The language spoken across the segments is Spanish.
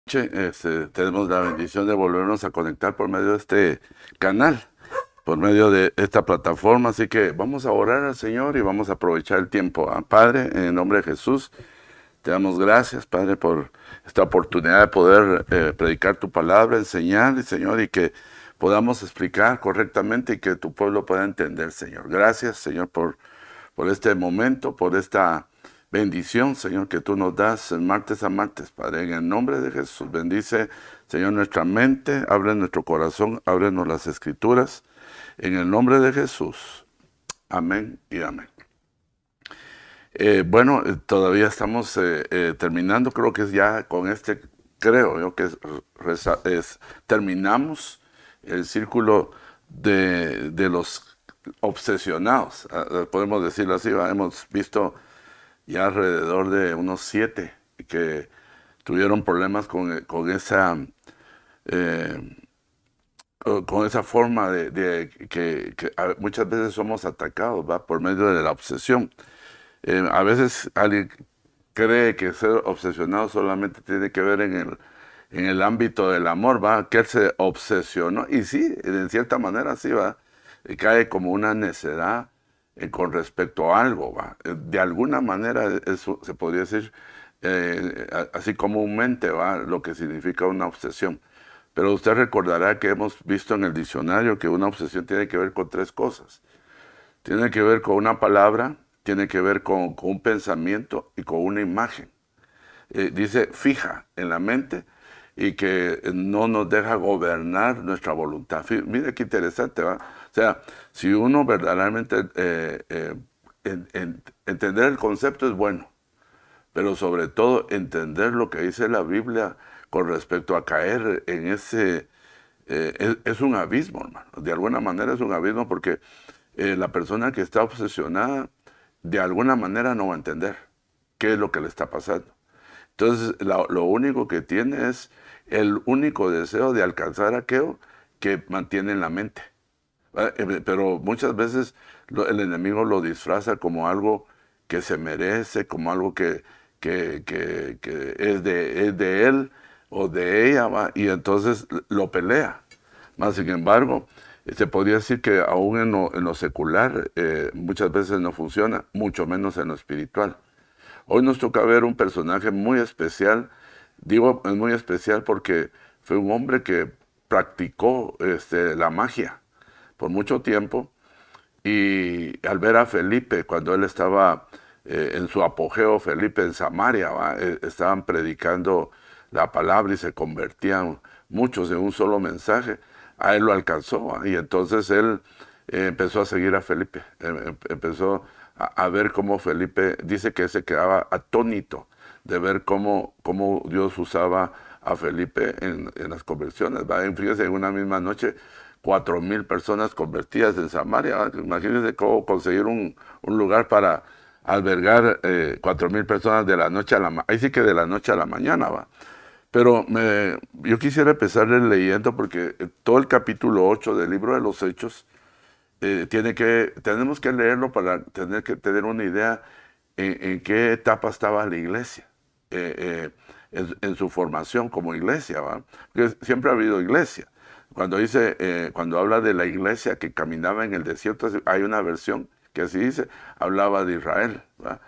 Tenemos la bendición de volvernos a conectar por medio de este canal, por medio de esta plataforma. Así que vamos a orar al Señor y vamos a aprovechar el tiempo. Padre, en el nombre de Jesús, te damos gracias, Padre, por esta oportunidad de poder predicar tu palabra, enseñar, Señor, y que podamos explicar correctamente y que tu pueblo pueda entender, Señor. Gracias, Señor, por este momento, por esta bendición, Señor, que tú nos das en martes a martes, Padre. En el nombre de Jesús, bendice, Señor, nuestra mente, abre nuestro corazón, ábrenos las escrituras. En el nombre de Jesús. Amén y amén. Todavía estamos terminando, creo que es ya con este, creo yo que terminamos el círculo de los obsesionados, podemos decirlo así. Hemos visto ya alrededor de unos 7 que tuvieron problemas con esa forma de que muchas veces somos atacados, ¿va? Por medio de la obsesión. A veces alguien cree que ser obsesionado solamente tiene que ver en el ámbito del amor, ¿va? Que él se obsesionó. Y sí, de cierta manera sí, ¿va? Cae como una necedad con respecto a algo, ¿va? De alguna manera eso se podría decir así comúnmente, ¿va? Lo que significa una obsesión. Pero usted recordará que hemos visto en el diccionario que una obsesión tiene que ver con 3 cosas. Tiene que ver con una palabra, tiene que ver con un pensamiento y con una imagen. Dice fija en la mente y que no nos deja gobernar nuestra voluntad. Mire qué interesante, ¿va? O sea, si uno verdaderamente entender el concepto es bueno, pero sobre todo entender lo que dice la Biblia con respecto a caer en ese... es un abismo, hermano. De alguna manera es un abismo porque la persona que está obsesionada de alguna manera no va a entender qué es lo que le está pasando. Entonces, lo único que tiene es el único deseo de alcanzar aquello que mantiene en la mente. Pero muchas veces el enemigo lo disfraza como algo que se merece, como algo que es de él o de ella, ¿va? Y entonces lo pelea. Más sin embargo, se podría decir que aún en lo secular muchas veces no funciona, mucho menos en lo espiritual. Hoy nos toca ver un personaje muy especial. Digo es muy especial porque fue un hombre que practicó la magia por mucho tiempo, y al ver a Felipe, cuando él estaba en su apogeo, Felipe en Samaria, estaban predicando la palabra y se convertían muchos en un solo mensaje, a él lo alcanzó, y entonces él empezó a seguir a Felipe, empezó a ver cómo Felipe, dice que se quedaba atónito de ver cómo Dios usaba a Felipe en las conversiones. Fíjese, en una misma noche 4,000 personas convertidas en Samaria. Imagínense cómo conseguir un lugar para albergar 4,000 personas de la noche a la mañana. Ahí sí que de la noche a la mañana, va. Pero yo quisiera empezarles leyendo porque todo el capítulo 8 del libro de los Hechos tenemos que leerlo para tener una idea en qué etapa estaba la iglesia, en su formación como iglesia, ¿va? Porque siempre ha habido iglesia. Cuando habla de la iglesia que caminaba en el desierto, hay una versión que así dice, hablaba de Israel, ¿va?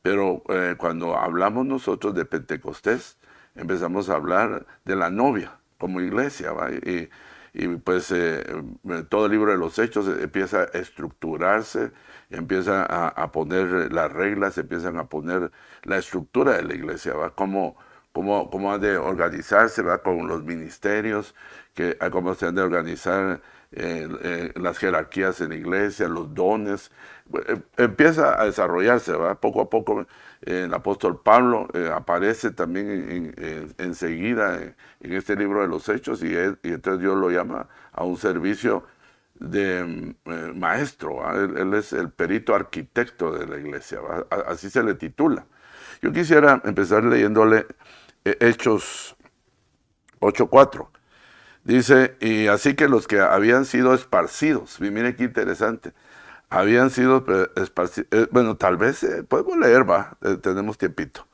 Pero cuando hablamos nosotros de Pentecostés, empezamos a hablar de la novia como iglesia, ¿va? Todo el libro de los Hechos empieza a estructurarse, empieza a poner las reglas, empiezan a poner la estructura de la iglesia, ¿va? Cómo ha de organizarse, ¿va? Con los ministerios, cómo se han de organizar las jerarquías en la iglesia, los dones. Empieza a desarrollarse, ¿va? Poco a poco el apóstol Pablo aparece también enseguida en este libro de los Hechos, y entonces Dios lo llama a un servicio de maestro, ¿va? Él es el perito arquitecto de la iglesia, ¿va? Así se le titula. Yo quisiera empezar leyéndole Hechos 8:4. Dice, y así que los que habían sido esparcidos, y mire qué interesante, habían sido esparcidos, bueno, tal vez podemos leer, va, tenemos tiempito.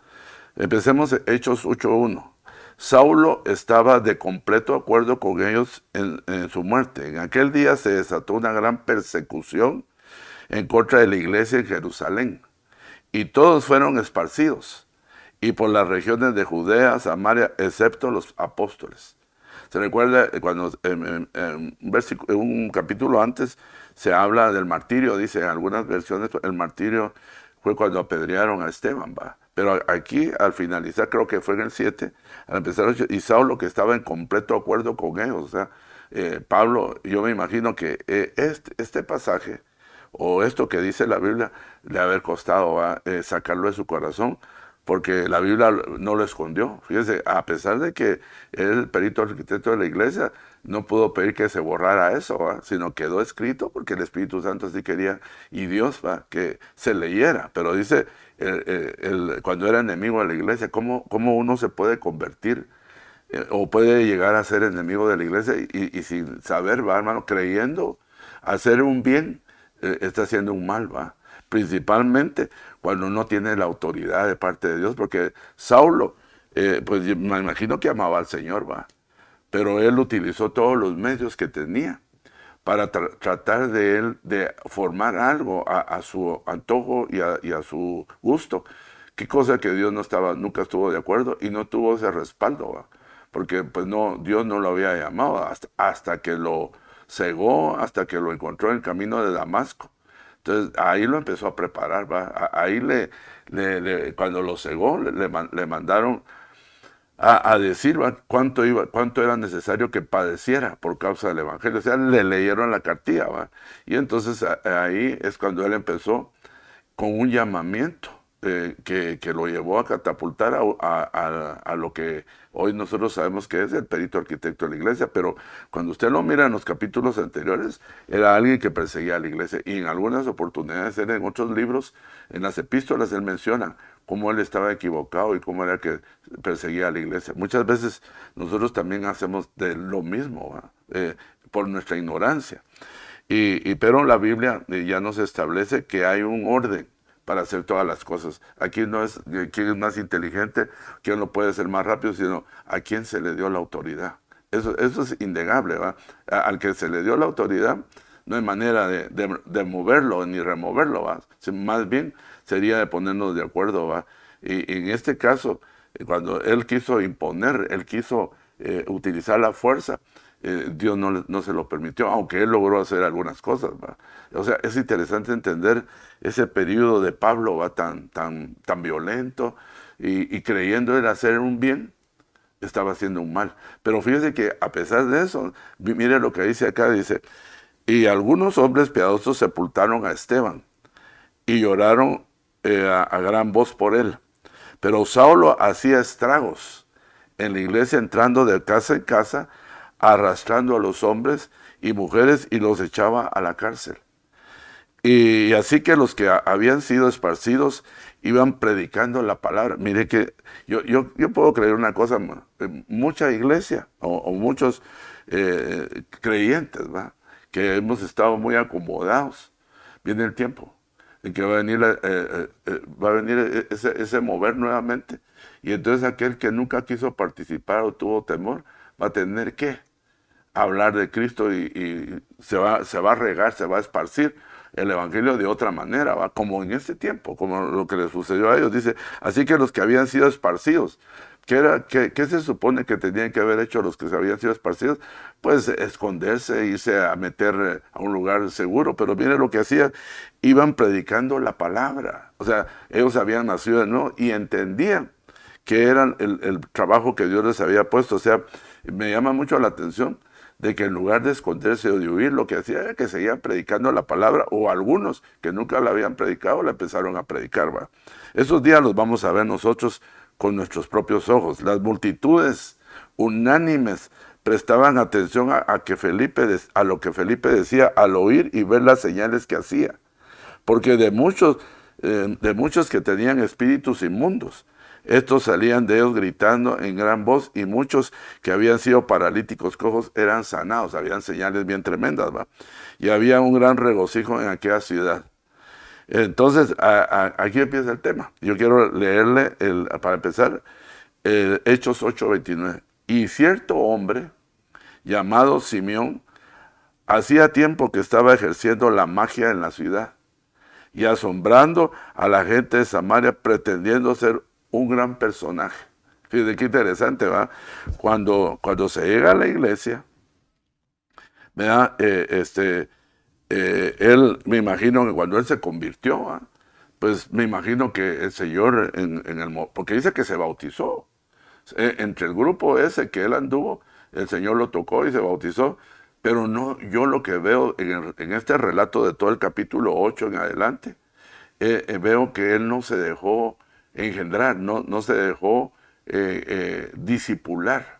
Empecemos Hechos 8:1. Saulo estaba de completo acuerdo con ellos en su muerte. En aquel día se desató una gran persecución en contra de la iglesia en Jerusalén, y todos fueron esparcidos, y por las regiones de Judea, Samaria, excepto los apóstoles. Se recuerda cuando en un capítulo antes se habla del martirio, dice en algunas versiones, el martirio fue cuando apedrearon a Esteban, ¿va? Pero aquí, al finalizar, creo que fue en el 7, al empezar, y Saulo, que estaba en completo acuerdo con ellos, o sea, Pablo, yo me imagino que este pasaje, o esto que dice la Biblia, le haber costado, ¿va? Sacarlo de su corazón, porque la Biblia no lo escondió. Fíjese, a pesar de que era el perito arquitecto de la iglesia, no pudo pedir que se borrara eso, ¿va? Sino quedó escrito porque el Espíritu Santo así quería, y Dios, ¿va? Que se leyera. Pero dice, cuando era enemigo de la iglesia, ¿cómo uno se puede convertir o puede llegar a ser enemigo de la iglesia y sin saber, ¿va, hermano? Creyendo hacer un bien, está haciendo un mal, ¿va? Principalmente cuando no tiene la autoridad de parte de Dios, porque Saulo, pues me imagino que amaba al Señor, ¿va? Pero él utilizó todos los medios que tenía para tratar de él de formar algo a su antojo y a su gusto. Qué cosa que Dios nunca estuvo de acuerdo y no tuvo ese respaldo, ¿va? Porque pues no, Dios no lo había llamado hasta que lo cegó, hasta que lo encontró en el camino de Damasco. Entonces ahí lo empezó a preparar, ¿va? Ahí cuando lo cegó, le mandaron a decir, ¿va? Cuánto era necesario que padeciera por causa del evangelio. O sea, le leyeron la cartilla, ¿va? Y entonces ahí es cuando él empezó con un llamamiento que lo llevó a catapultar a lo que hoy nosotros sabemos que es el perito arquitecto de la iglesia, pero cuando usted lo mira en los capítulos anteriores, era alguien que perseguía a la iglesia, y en algunas oportunidades, en otros libros, en las epístolas, él menciona cómo él estaba equivocado y cómo era que perseguía a la iglesia. Muchas veces nosotros también hacemos de lo mismo, ¿va? Por nuestra ignorancia. Pero la Biblia ya nos establece que hay un orden para hacer todas las cosas. Aquí no es quién es más inteligente, quién lo puede hacer más rápido, sino a quién se le dio la autoridad. Eso es innegable, ¿va? Al que se le dio la autoridad, no hay manera de moverlo ni removerlo, ¿va? Más bien sería de ponernos de acuerdo, ¿va? Y en este caso, cuando él quiso imponer, él quiso utilizar la fuerza, Dios no se lo permitió, aunque él logró hacer algunas cosas, ¿va? O sea, es interesante entender ese periodo de Pablo, ¿va? Tan violento, y creyendo él hacer un bien, estaba haciendo un mal. Pero fíjese que a pesar de eso, mire lo que dice acá, dice, y algunos hombres piadosos sepultaron a Esteban y lloraron a gran voz por él. Pero Saulo hacía estragos en la iglesia, entrando de casa en casa, arrastrando a los hombres y mujeres, y los echaba a la cárcel. Y así que los que habían sido esparcidos iban predicando la palabra. Mire que yo puedo creer una cosa, mucha iglesia o muchos creyentes, ¿va? Que hemos estado muy acomodados. Viene el tiempo en que va a venir ese mover nuevamente, y entonces aquel que nunca quiso participar o tuvo temor va a tener que hablar de Cristo, y se va a regar, se va a esparcir el evangelio de otra manera, ¿va? Como en este tiempo, como lo que les sucedió a ellos. Dice, así que los que habían sido esparcidos, ¿qué se supone que tenían que haber hecho los que se habían sido esparcidos? Pues esconderse, irse a meter a un lugar seguro. Pero mire lo que hacían, iban predicando la palabra. O sea, ellos habían nacido de nuevo y entendían que era el trabajo que Dios les había puesto. O sea, me llama mucho la atención de que en lugar de esconderse o de huir, lo que hacía era que seguían predicando la palabra, o algunos que nunca la habían predicado, la empezaron a predicar, ¿va? Esos días los vamos a ver nosotros con nuestros propios ojos. Las multitudes unánimes prestaban atención a lo que Felipe decía al oír y ver las señales que hacía, porque de muchos que tenían espíritus inmundos, estos salían de ellos gritando en gran voz, y muchos que habían sido paralíticos, cojos, eran sanados. Habían señales bien tremendas, ¿va? Y había un gran regocijo en aquella ciudad. Entonces, aquí empieza el tema. Yo quiero leerle, para empezar, Hechos 8:29. Y cierto hombre llamado Simeón hacía tiempo que estaba ejerciendo la magia en la ciudad y asombrando a la gente de Samaria, pretendiendo ser un gran personaje. Fíjate qué interesante, ¿va? Cuando se llega a la iglesia, ¿verdad? Él, me imagino que cuando él se convirtió, ¿va? Pues me imagino que el Señor, porque dice que se bautizó. Entre el grupo ese que él anduvo, el Señor lo tocó y se bautizó. Pero no, yo lo que veo en este relato de todo el capítulo 8 en adelante, veo que él no se dejó engendrar, no se dejó discipular.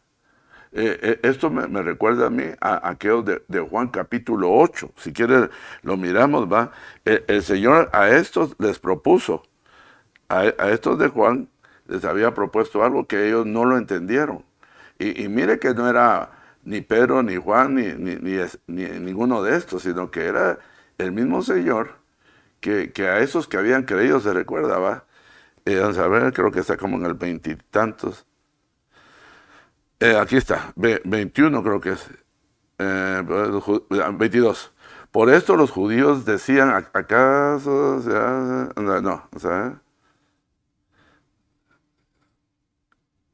Esto me recuerda a mí a aquello de Juan capítulo 8. Si quieres lo miramos, va. El Señor a estos les propuso, a estos de Juan les había propuesto algo que ellos no lo entendieron. Y mire que no era ni Pedro, ni Juan, ni ninguno de estos, sino que era el mismo Señor que a esos que habían creído se recuerda, ¿va? Vamos a ver, creo que está como en el veintitantos. Aquí está, 21 creo que es. 22. Por esto los judíos decían, ¿acaso se hace? No, o sea,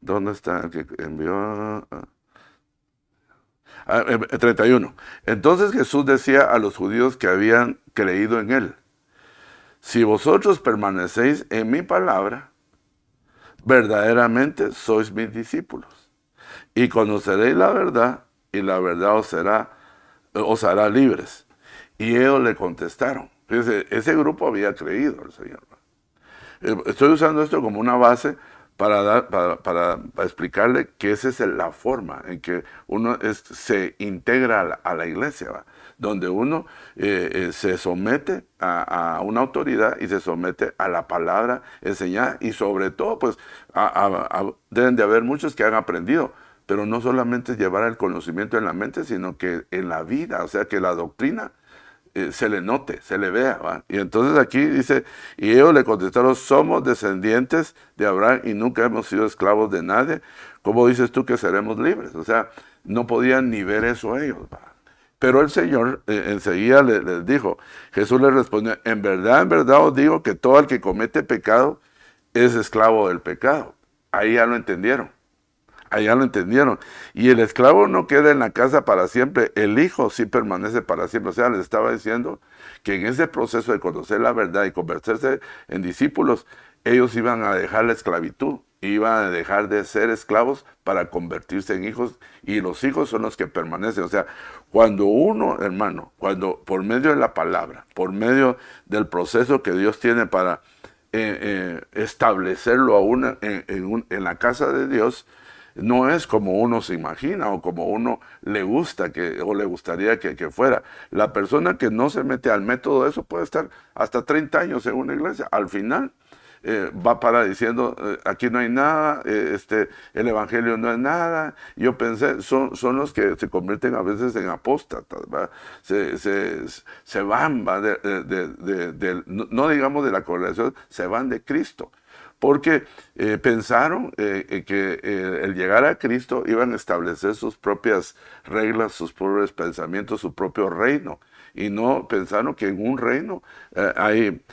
¿dónde está el que envió? 31. Entonces Jesús decía a los judíos que habían creído en él: si vosotros permanecéis en mi palabra, verdaderamente sois mis discípulos, y conoceréis la verdad, y la verdad os hará libres. Y ellos le contestaron. Fíjense, ese grupo había creído al Señor. Estoy usando esto como una base para explicarle que esa es la forma en que uno se integra a la iglesia, ¿va? Donde uno se somete a una autoridad y se somete a la palabra enseñada, y sobre todo pues deben de haber muchos que han aprendido, pero no solamente llevar el conocimiento en la mente, sino que en la vida, o sea, que la doctrina se le note, se le vea, ¿va? Y entonces aquí dice, y ellos le contestaron: somos descendientes de Abraham y nunca hemos sido esclavos de nadie. ¿Cómo dices tú que seremos libres? O sea, no podían ni ver eso ellos, ¿va? Pero el Señor enseguida les dijo, Jesús les respondió: en verdad os digo que todo el que comete pecado es esclavo del pecado. Ahí ya lo entendieron. Allá lo entendieron. Y el esclavo no queda en la casa para siempre, el hijo sí permanece para siempre. O sea, les estaba diciendo que en ese proceso de conocer la verdad y convertirse en discípulos, ellos iban a dejar la esclavitud, iban a dejar de ser esclavos para convertirse en hijos, y los hijos son los que permanecen. O sea, cuando uno, hermano, cuando por medio de la palabra, por medio del proceso que Dios tiene para establecerlo a uno en la casa de Dios, no es como uno se imagina o como uno le gusta o le gustaría que fuera. La persona que no se mete al método de eso puede estar hasta 30 años en una iglesia. Al final va para diciendo, aquí no hay nada, el evangelio no es nada. Yo pensé, son los que se convierten a veces en apóstatas, ¿va? Se van, ¿va? No digamos de la congregación, se van de Cristo. Porque pensaron que el llegar a Cristo iban a establecer sus propias reglas, sus propios pensamientos, su propio reino. Y no pensaron que en un reino hay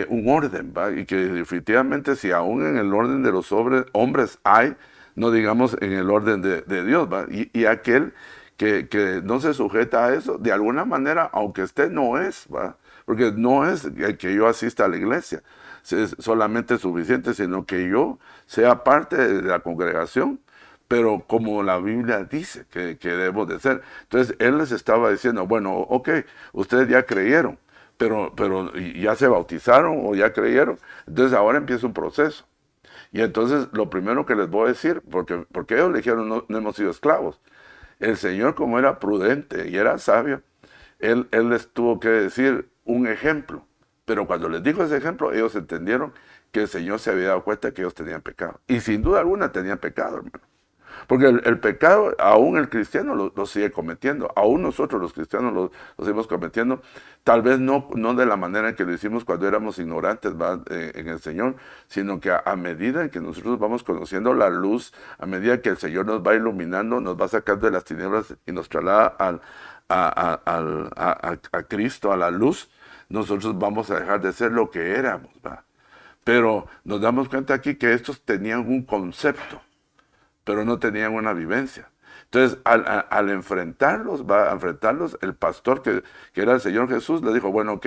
un orden, ¿va? Y que definitivamente si aún en el orden de los hombres hay, no digamos en el orden de Dios, ¿va? Y aquel que no se sujeta a eso, de alguna manera, aunque esté, no es, ¿va? Porque no es que yo asista a la iglesia es solamente suficiente, sino que yo sea parte de la congregación, pero como la Biblia dice que debo de ser. Entonces él les estaba diciendo, bueno, ok, ustedes ya creyeron, pero ya se bautizaron o ya creyeron, entonces ahora empieza un proceso. Y entonces lo primero que les voy a decir, porque ellos le dijeron, no hemos sido esclavos. El Señor, como era prudente y era sabio, él les tuvo que decir un ejemplo. Pero cuando les dijo ese ejemplo, ellos entendieron que el Señor se había dado cuenta que ellos tenían pecado. Y sin duda alguna tenían pecado, hermano. Porque el pecado, aún el cristiano lo sigue cometiendo, aún nosotros los cristianos lo seguimos cometiendo, tal vez no de la manera en que lo hicimos cuando éramos ignorantes, ¿va? En el Señor, sino que a medida en que nosotros vamos conociendo la luz, a medida que el Señor nos va iluminando, nos va sacando de las tinieblas y nos traslada a Cristo, a la luz, nosotros vamos a dejar de ser lo que éramos, ¿va? Pero nos damos cuenta aquí que estos tenían un concepto, pero no tenían una vivencia. Entonces, al enfrentarlos, el pastor que era el Señor Jesús le dijo, bueno, ok,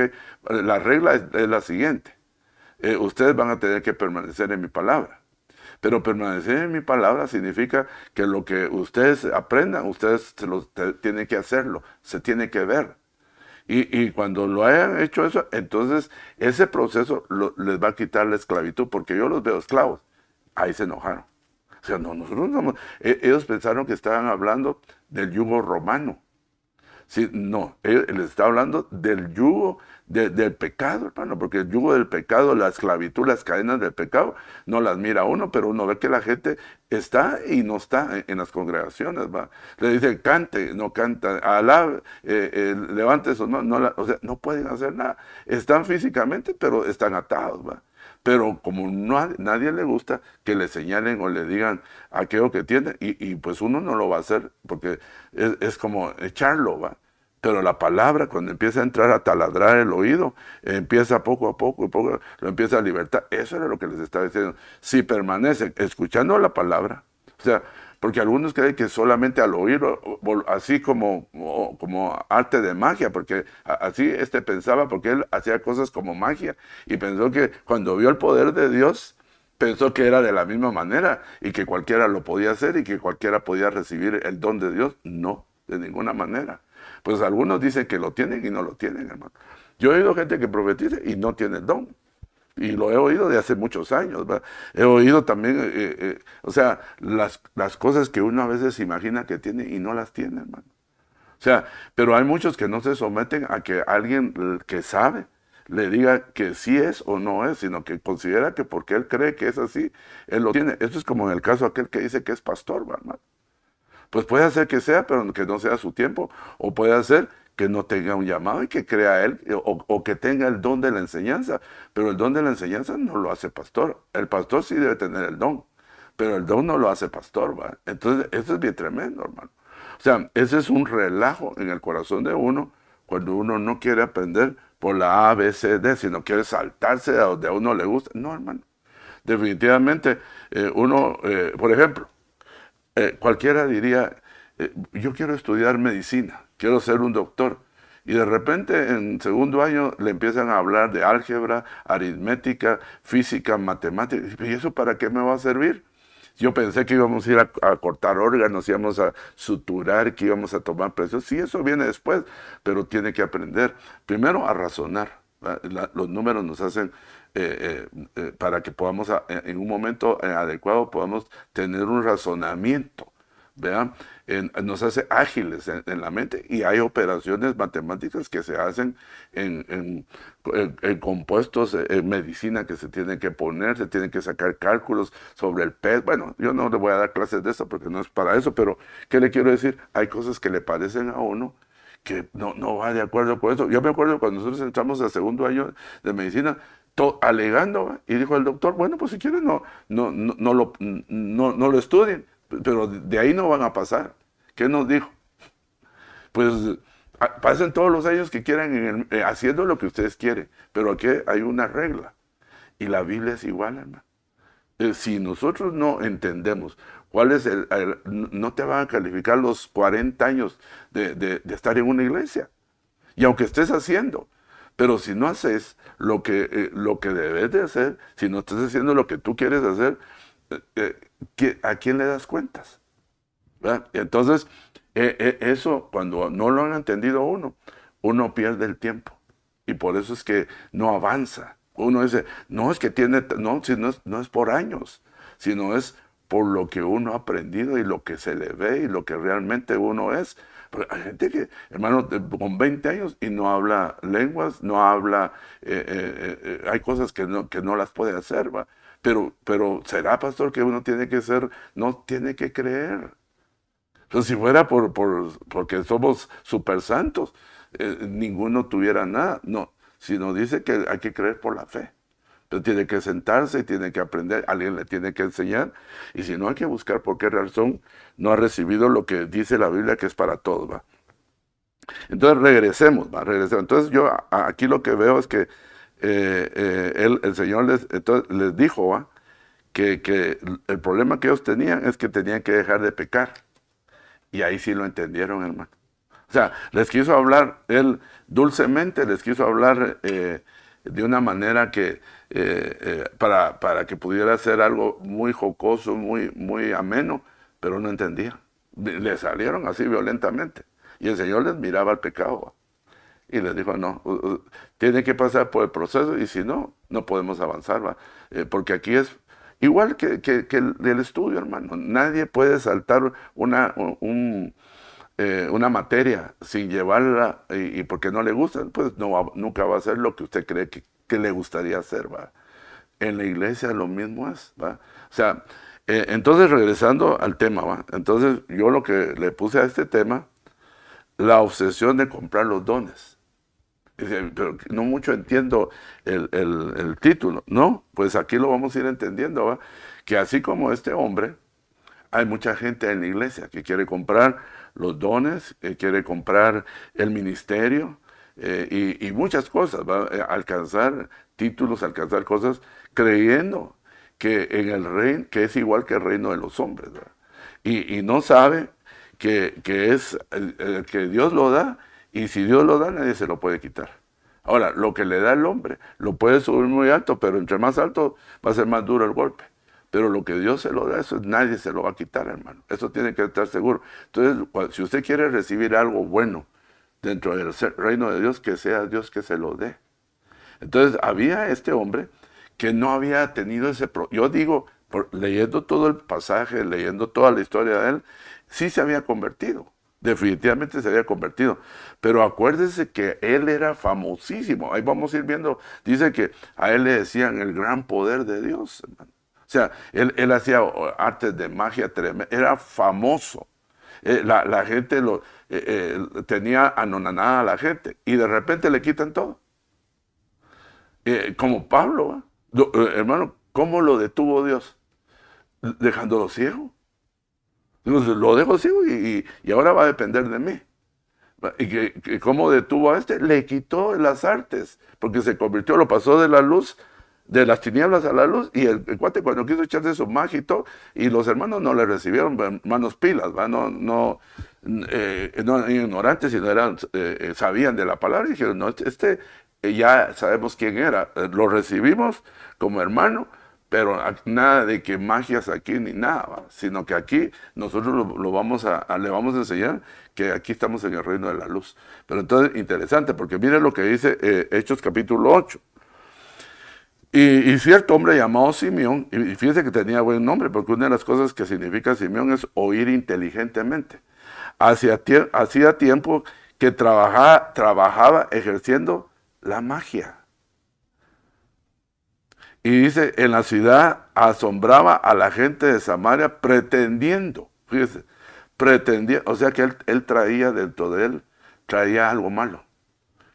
la regla es la siguiente. Ustedes van a tener que permanecer en mi palabra. Pero permanecer en mi palabra significa que lo que ustedes aprendan, ustedes tienen que hacerlo, se tiene que ver. Y cuando lo hayan hecho eso, entonces ese proceso les va a quitar la esclavitud, porque yo los veo esclavos. Ahí se enojaron. O sea, no, nosotros no, ellos pensaron que estaban hablando del yugo romano. Sí, no, él está hablando del yugo del pecado, hermano, porque el yugo del pecado, la esclavitud, las cadenas del pecado, no las mira uno, pero uno ve que la gente está y no está en las congregaciones, ¿va? Le dice, cante, no canta, alabe, levante eso, o sea, no pueden hacer nada. Están físicamente, pero están atados, ¿va? Pero como nadie le gusta que le señalen o le digan aquello que tiene, y pues uno no lo va a hacer, porque es como echarlo, ¿va? Pero la palabra, cuando empieza a entrar a taladrar el oído, empieza poco a poco, lo empieza a libertar. Eso era lo que les estaba diciendo. Si permanecen escuchando la palabra, o sea, porque algunos creen que solamente al oírlo, así como arte de magia, porque así pensaba, porque él hacía cosas como magia, y pensó que cuando vio el poder de Dios, pensó que era de la misma manera, y que cualquiera lo podía hacer, y que cualquiera podía recibir el don de Dios. No, de ninguna manera. Pues algunos dicen que lo tienen y no lo tienen, hermano. Yo he oído gente que profetiza y no tiene el don. Y lo he oído de hace muchos años, ¿verdad? He oído también, o sea, las cosas que uno a veces imagina que tiene y no las tiene, hermano. O sea, pero hay muchos que no se someten a que alguien que sabe le diga que sí es o no es, sino que considera que porque él cree que es así, él lo tiene. Esto es como en el caso aquel que dice que es pastor, hermano. Pues puede ser que sea, pero que no sea su tiempo, o puede ser que no tenga un llamado y que crea él, o que tenga el don de la enseñanza, pero el don de la enseñanza no lo hace pastor. El pastor sí debe tener el don, pero el don no lo hace pastor, ¿va? Entonces, eso es bien tremendo, hermano. O sea, ese es un relajo en el corazón de uno cuando uno no quiere aprender por la A, B, C, D, sino quiere saltarse a donde a uno le gusta. No, hermano. Definitivamente, por ejemplo, cualquiera diría, yo quiero estudiar medicina, quiero ser un doctor. Y de repente en segundo año le empiezan a hablar de álgebra, aritmética, física, matemáticas. ¿Y eso para qué me va a servir? Yo pensé que íbamos a ir a cortar órganos, íbamos a suturar, que íbamos a tomar presión. Sí, eso viene después, pero tiene que aprender primero a razonar. Los números nos hacen para que podamos, en un momento adecuado, podamos tener un razonamiento, ¿vean? Nos hace ágiles en la mente, y hay operaciones matemáticas que se hacen en compuestos, en medicina, que se tienen que poner, se tienen que sacar cálculos sobre el peso. Bueno, yo no le voy a dar clases de esto porque no es para eso, pero ¿qué le quiero decir? Hay cosas que le parecen a uno que no va de acuerdo con eso. Yo me acuerdo cuando nosotros entramos al segundo año de medicina, alegando, ¿va? Y dijo el doctor, bueno, pues si quieren no lo estudien, pero de ahí no van a pasar. ¿Qué nos dijo? Pues pasen todos los años que quieran haciendo lo que ustedes quieren, pero aquí hay una regla, y la Biblia es igual, hermano. Si nosotros no entendemos cuál es no te van a calificar los 40 años de estar en una iglesia. Y aunque estés haciendo, pero si no haces lo que debes de hacer, si no estás haciendo lo que tú quieres hacer, ¿a quién le das cuentas? ¿Verdad? Entonces, eso cuando no lo han entendido uno pierde el tiempo. Y por eso es que no avanza. Uno dice, no, es que no es por años, sino es por lo que uno ha aprendido y lo que se le ve y lo que realmente uno es. Pero hay gente que, hermano, con 20 años y no habla lenguas, no habla, hay cosas que no las puede hacer, ¿va? Pero ¿será, pastor, que uno tiene que ser, no tiene que creer? Pero si fuera porque somos super santos, ninguno tuviera nada. No, sino dice que hay que creer por la fe. Pero tiene que sentarse y tiene que aprender, alguien le tiene que enseñar, y si no hay que buscar por qué razón no ha recibido lo que dice la Biblia que es para todos, ¿va? Entonces regresemos, ¿va? Regresemos. Entonces yo aquí lo que veo es que el Señor les dijo, ¿va? Que el problema que ellos tenían es que tenían que dejar de pecar. Y ahí sí lo entendieron, hermano. O sea, les quiso hablar, él dulcemente les quiso hablar de una manera que, para que pudiera ser algo muy jocoso, muy ameno, pero no entendía. Le salieron así violentamente. Y el Señor les miraba el pecado, ¿va? Y les dijo, no, tiene que pasar por el proceso y si no, no podemos avanzar, ¿va? Porque aquí es igual que el estudio, hermano. Nadie puede saltar una materia sin llevarla y porque no le gusta, pues nunca va a hacer lo que usted cree que le gustaría hacer, ¿va? En la iglesia lo mismo es, ¿va? O sea, entonces regresando al tema, ¿va? Entonces yo lo que le puse a este tema, la obsesión de comprar los dones. Dice, pero no mucho entiendo el título, ¿no? Pues aquí lo vamos a ir entendiendo, ¿va? Que así como este hombre, hay mucha gente en la iglesia que quiere comprar los dones, quiere comprar el ministerio y muchas cosas, ¿va? Alcanzar títulos, alcanzar cosas, creyendo que en el reino, que es igual que el reino de los hombres, ¿va? Y no sabe que es que Dios lo da, y si Dios lo da, nadie se lo puede quitar. Ahora, lo que le da el hombre, lo puede subir muy alto, pero entre más alto va a ser más duro el golpe. Pero lo que Dios se lo da, eso nadie se lo va a quitar, hermano. Eso tiene que estar seguro. Entonces, si usted quiere recibir algo bueno dentro del reino de Dios, que sea Dios que se lo dé. Entonces, había este hombre que no había tenido yo digo, leyendo todo el pasaje, leyendo toda la historia de él, sí se había convertido. Definitivamente se había convertido. Pero acuérdese que él era famosísimo. Ahí vamos a ir viendo. Dice que a él le decían el gran poder de Dios, hermano. O sea, él hacía artes de magia tremenda. Era famoso. La gente tenía anonadada a la gente. Y de repente le quitan todo. Como Pablo, ¿va? Hermano, ¿cómo lo detuvo Dios? Dejándolo ciego. Entonces, lo dejo ciego y ahora va a depender de mí. ¿Y cómo detuvo a este? Le quitó las artes, porque se convirtió, lo pasó de la luz, de las tinieblas a la luz, y el cuate cuando quiso echarse su magia y todo, y los hermanos no le recibieron, hermanos pilas, ¿va? No eran ignorantes, sino sabían de la palabra, y dijeron, no, ya sabemos quién era, lo recibimos como hermano, pero nada de que magias aquí ni nada, ¿va? Sino que aquí nosotros le vamos a enseñar que aquí estamos en el reino de la luz. Pero entonces, interesante, porque miren lo que dice Hechos capítulo 8. Y cierto hombre llamado Simeón, y fíjense que tenía buen nombre, porque una de las cosas que significa Simeón es oír inteligentemente. Hacía tiempo que trabajaba ejerciendo la magia. Y dice, en la ciudad asombraba a la gente de Samaria pretendiendo, fíjese, o sea que él traía dentro de él, traía algo malo,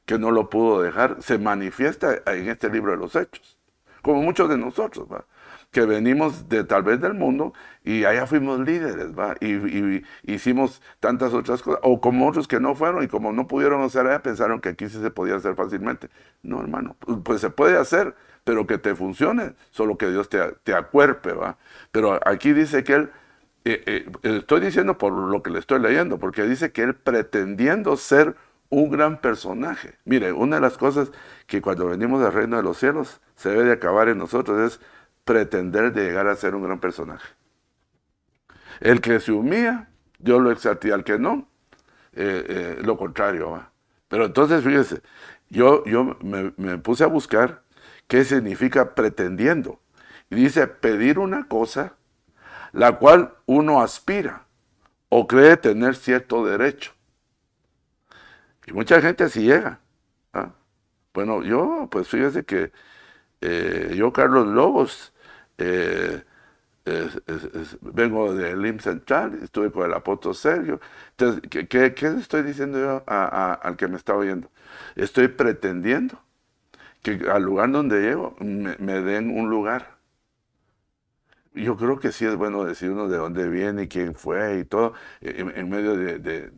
que no lo pudo dejar. Se manifiesta en este libro de los Hechos, como muchos de nosotros, ¿va? Que venimos tal vez del mundo y allá fuimos líderes, ¿va? Y hicimos tantas otras cosas, o como otros que no fueron y como no pudieron hacer allá, pensaron que aquí sí se podía hacer fácilmente. No, hermano, pues se puede hacer, pero que te funcione, solo que Dios te acuerpe, ¿va? Pero aquí dice que él, estoy diciendo por lo que le estoy leyendo, porque dice que él pretendiendo ser un gran personaje. Mire, una de las cosas que cuando venimos al reino de los cielos se debe de acabar en nosotros es pretender de llegar a ser un gran personaje. El que se humilla, Dios lo exalta, y al que no, lo contrario, ¿va? Pero entonces, fíjese, yo me puse a buscar qué significa pretendiendo. Y dice, pedir una cosa la cual uno aspira o cree tener cierto derecho. Y mucha gente así llega, ¿ah? Bueno, pues fíjese que yo, Carlos Lobos, eh, vengo del IMSS Central, estuve con el apóstol Sergio. Entonces, ¿qué le estoy diciendo yo al que me está oyendo? Estoy pretendiendo que al lugar donde llego me den un lugar. Yo creo que sí es bueno decir uno de dónde viene y quién fue y todo, en medio de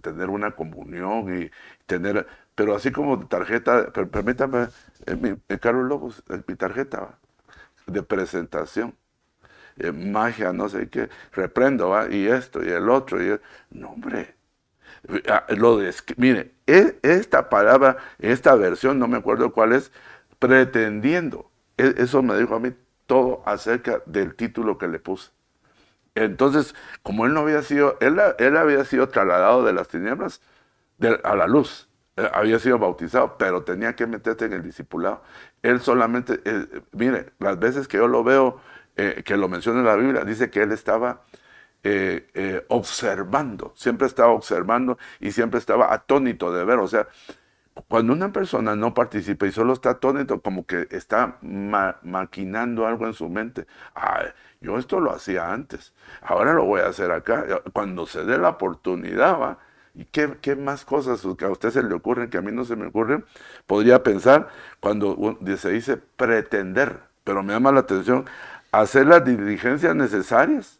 tener una comunión y tener, pero así como tarjeta, permítame, Carlos Lobos, mi tarjeta de presentación, magia, no sé qué, reprendo, ¿va? Y esto y el otro, no, hombre. Mire, esta palabra, esta versión, no me acuerdo cuál es, pretendiendo. Eso me dijo a mí todo acerca del título que le puse. Entonces, como él no había sido, él había sido trasladado de las tinieblas a la luz. Había sido bautizado, pero tenía que meterse en el discipulado. Él solamente, mire, las veces que yo lo veo, que lo menciona en la Biblia, dice que él estaba observando, siempre estaba observando y siempre estaba atónito de ver. O sea, cuando una persona no participa y solo está atónito, como que está maquinando algo en su mente. Ah, yo esto lo hacía antes, ahora lo voy a hacer acá. Cuando se dé la oportunidad, ¿va? ¿Y qué más cosas que a usted se le ocurren, que a mí no se me ocurren? Podría pensar cuando se dice pretender, pero me llama la atención hacer las diligencias necesarias.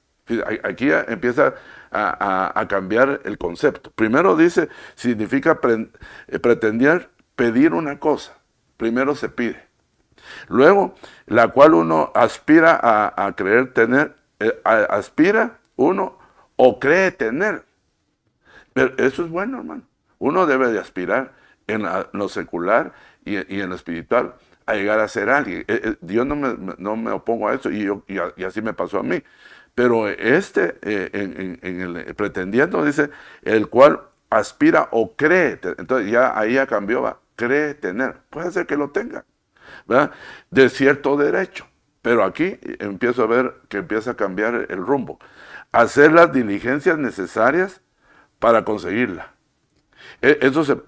Aquí ya empieza a cambiar el concepto. Primero dice, significa pretender pedir una cosa. Primero se pide. Luego, la cual uno aspira a creer tener, aspira uno o cree tener. Pero eso es bueno, hermano. Uno debe de aspirar en lo secular y en lo espiritual a llegar a ser alguien. Yo no me opongo a eso y así me pasó a mí. Pero en el pretendiendo dice, el cual aspira o cree. Entonces ya ahí ya cambió, va, cree tener. Puede ser que lo tenga, ¿verdad? De cierto derecho. Pero aquí empiezo a ver que empieza a cambiar el rumbo. Hacer las diligencias necesarias para conseguirla. Eso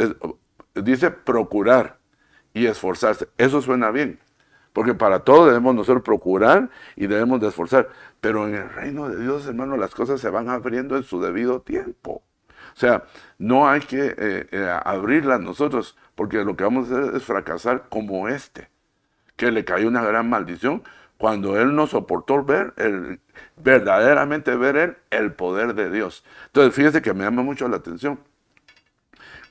dice procurar y esforzarse. Eso suena bien. Porque para todo debemos nosotros procurar y debemos de esforzar. Pero en el reino de Dios, hermano, las cosas se van abriendo en su debido tiempo. O sea, no hay que abrirlas nosotros, porque lo que vamos a hacer es fracasar como que le cayó una gran maldición cuando él no soportó verdaderamente ver el poder de Dios. Entonces, fíjese que me llama mucho la atención.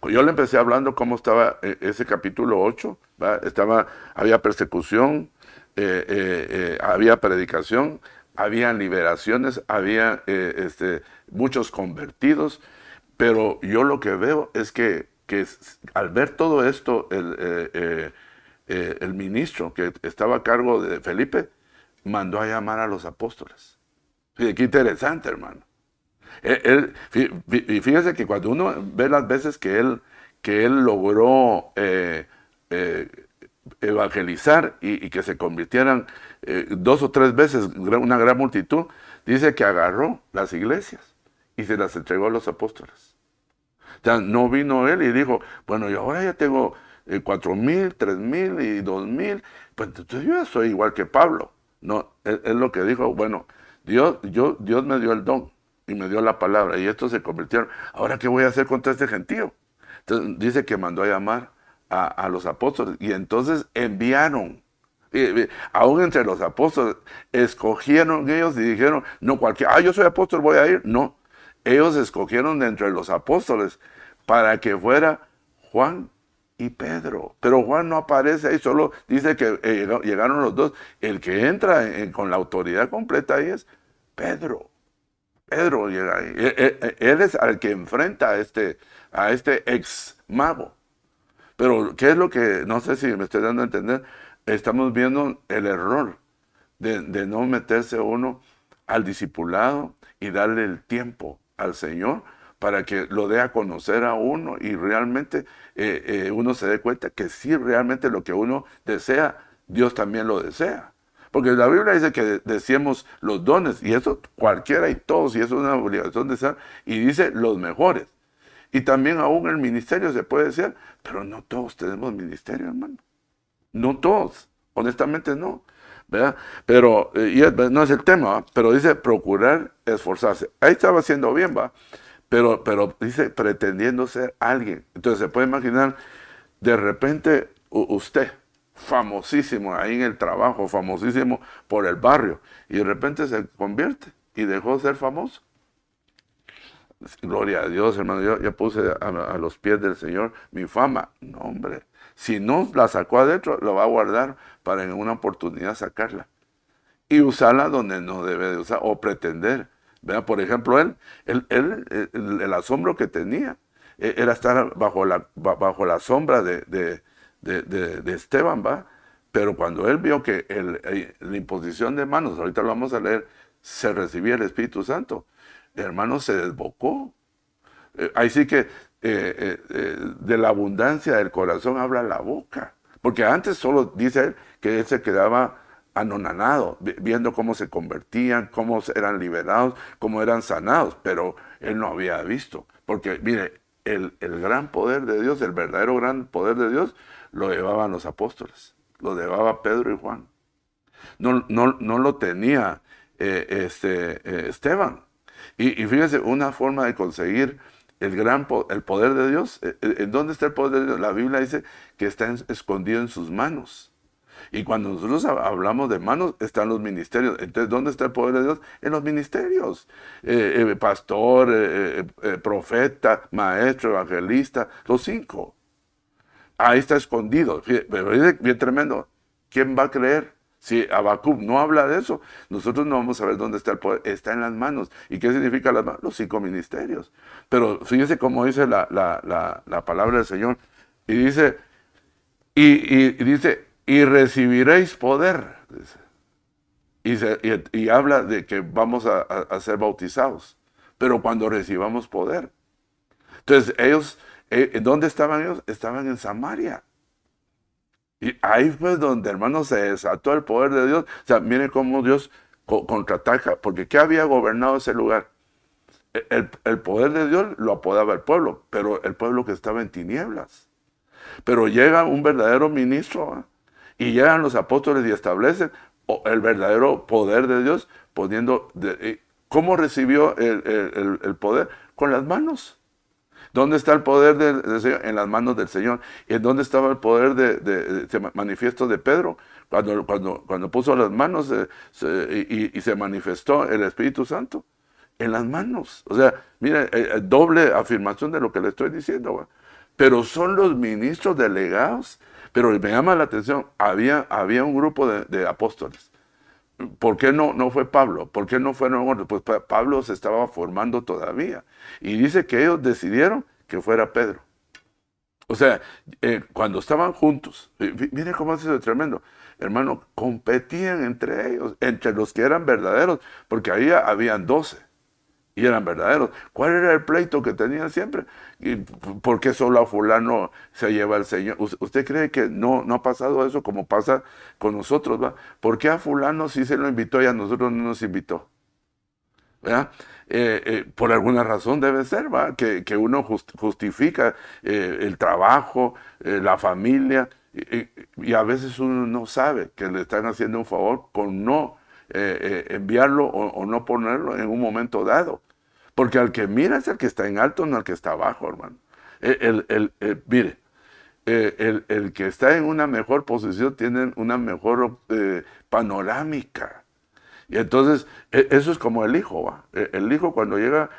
Yo le empecé hablando cómo estaba ese capítulo 8, había persecución, había predicación, había liberaciones, había muchos convertidos, pero yo lo que veo es que al ver todo esto, el ministro que estaba a cargo de Felipe mandó a llamar a los apóstoles. Fíjate, qué interesante, hermano. Y fíjese que cuando uno ve las veces que él logró evangelizar y que se convirtieran 2 o 3 veces una gran multitud, dice que agarró las iglesias y se las entregó a los apóstoles. O sea, no vino él y dijo, bueno, y ahora ya tengo 4,000, 3,000 y 2,000, pues entonces yo ya soy igual que Pablo. No, él lo que dijo, bueno, Dios me dio el don y me dio la palabra y estos se convirtieron. Ahora, ¿qué voy a hacer contra este gentío? Entonces dice que mandó a llamar a los apóstoles y entonces enviaron. Aún entre los apóstoles escogieron ellos y dijeron, no cualquiera, yo soy apóstol, voy a ir. No, ellos escogieron de entre los apóstoles para que fuera Juan y Pedro. Pero Juan no aparece ahí, solo dice que llegaron los dos. El que entra con la autoridad completa ahí es Pedro. Pedro llega ahí. Él es al que enfrenta a este ex mago. Pero, ¿qué es lo que, no sé si me estoy dando a entender? Estamos viendo el error de no meterse uno al discipulado y darle el tiempo al Señor para que lo dé a conocer a uno y realmente uno se dé cuenta que sí, realmente lo que uno desea, Dios también lo desea. Porque la Biblia dice que deseemos los dones, y eso cualquiera y todos, y eso es una obligación de ser, y dice los mejores. Y también aún el ministerio se puede desear, pero no todos tenemos ministerio, hermano. No todos, honestamente no. ¿verdad? Pero, no es el tema, ¿va? Pero dice procurar esforzarse. Ahí estaba haciendo bien, va. Pero dice pretendiendo ser alguien. Entonces se puede imaginar, de repente usted, famosísimo ahí en el trabajo, famosísimo por el barrio, y de repente se convierte y dejó de ser famoso. Gloria a Dios, hermano. Yo ya puse a los pies del Señor mi fama. No, hombre. Si no la sacó adentro, lo va a guardar para en una oportunidad sacarla. Y usarla donde no debe de usar, o pretender. ¿Verdad? Por ejemplo, el asombro que tenía era estar bajo la sombra de Esteban, ¿va? Pero cuando él vio que la imposición de manos, ahorita lo vamos a leer, se recibía el Espíritu Santo, el hermano se desbocó. Ahí sí que de la abundancia del corazón habla la boca. Porque antes solo dice él que él se quedaba anonadado, viendo cómo se convertían, cómo eran liberados, cómo eran sanados, pero él no había visto. Porque mire, el gran poder de Dios, el verdadero gran poder de Dios, lo llevaban los apóstoles, lo llevaba Pedro y Juan. No lo tenía Esteban. Y fíjense, una forma de conseguir el poder de Dios. ¿En dónde está el poder de Dios? La Biblia dice que está escondido en sus manos. Y cuando nosotros hablamos de manos, están los ministerios. Entonces, ¿dónde está el poder de Dios? En los ministerios. Pastor, profeta, maestro, evangelista, los 5. Ahí está escondido. Pero es bien tremendo. ¿Quién va a creer? Si Habacuc no habla de eso, nosotros no vamos a ver dónde está el poder. Está en las manos. ¿Y qué significa las manos? Los 5 ministerios. Pero fíjese cómo dice la palabra del Señor. Y dice, y recibiréis poder. Y habla de que vamos a ser bautizados. Pero cuando recibamos poder. Entonces ellos, ¿dónde estaban ellos? Estaban en Samaria. Y ahí fue donde, hermano, se desató el poder de Dios. O sea, miren cómo Dios contraataca. Porque ¿qué había gobernado ese lugar? El poder de Dios lo apodaba el pueblo, pero el pueblo que estaba en tinieblas. Pero llega un verdadero ministro, ¿eh? Y llegan los apóstoles y establecen el verdadero poder de Dios, poniendo... ¿Cómo recibió el poder? Con las manos. ¿Dónde está el poder del Señor? En las manos del Señor. ¿Y en dónde estaba el poder manifiesto de Pedro? Cuando puso las manos y se manifestó el Espíritu Santo. En las manos. O sea, mire, doble afirmación de lo que le estoy diciendo. ¿Va? Pero son los ministros delegados. Pero me llama la atención, había un grupo de apóstoles. ¿Por qué no fue Pablo? ¿Por qué no fueron otros? Pues Pablo se estaba formando todavía. Y dice que ellos decidieron que fuera Pedro. O sea, cuando estaban juntos, mire cómo es eso tremendo. Hermano, competían entre ellos, entre los que eran verdaderos, porque ahí habían 12 y eran verdaderos. ¿Cuál era el pleito que tenían siempre? ¿Y por qué solo a fulano se lleva el Señor? ¿Usted cree que no ha pasado eso como pasa con nosotros? ¿Va? ¿Por qué a fulano sí se lo invitó y a nosotros no nos invitó? ¿Verdad? Por alguna razón debe ser, ¿va? Que uno justifica el trabajo, la familia, y a veces uno no sabe que le están haciendo un favor con no enviarlo o no ponerlo en un momento dado. Porque al que mira es el que está en alto, no el que está abajo, hermano. Mire, el que está en una mejor posición tiene una mejor panorámica. Y entonces, eso es como el hijo, ¿va? El hijo cuando llega,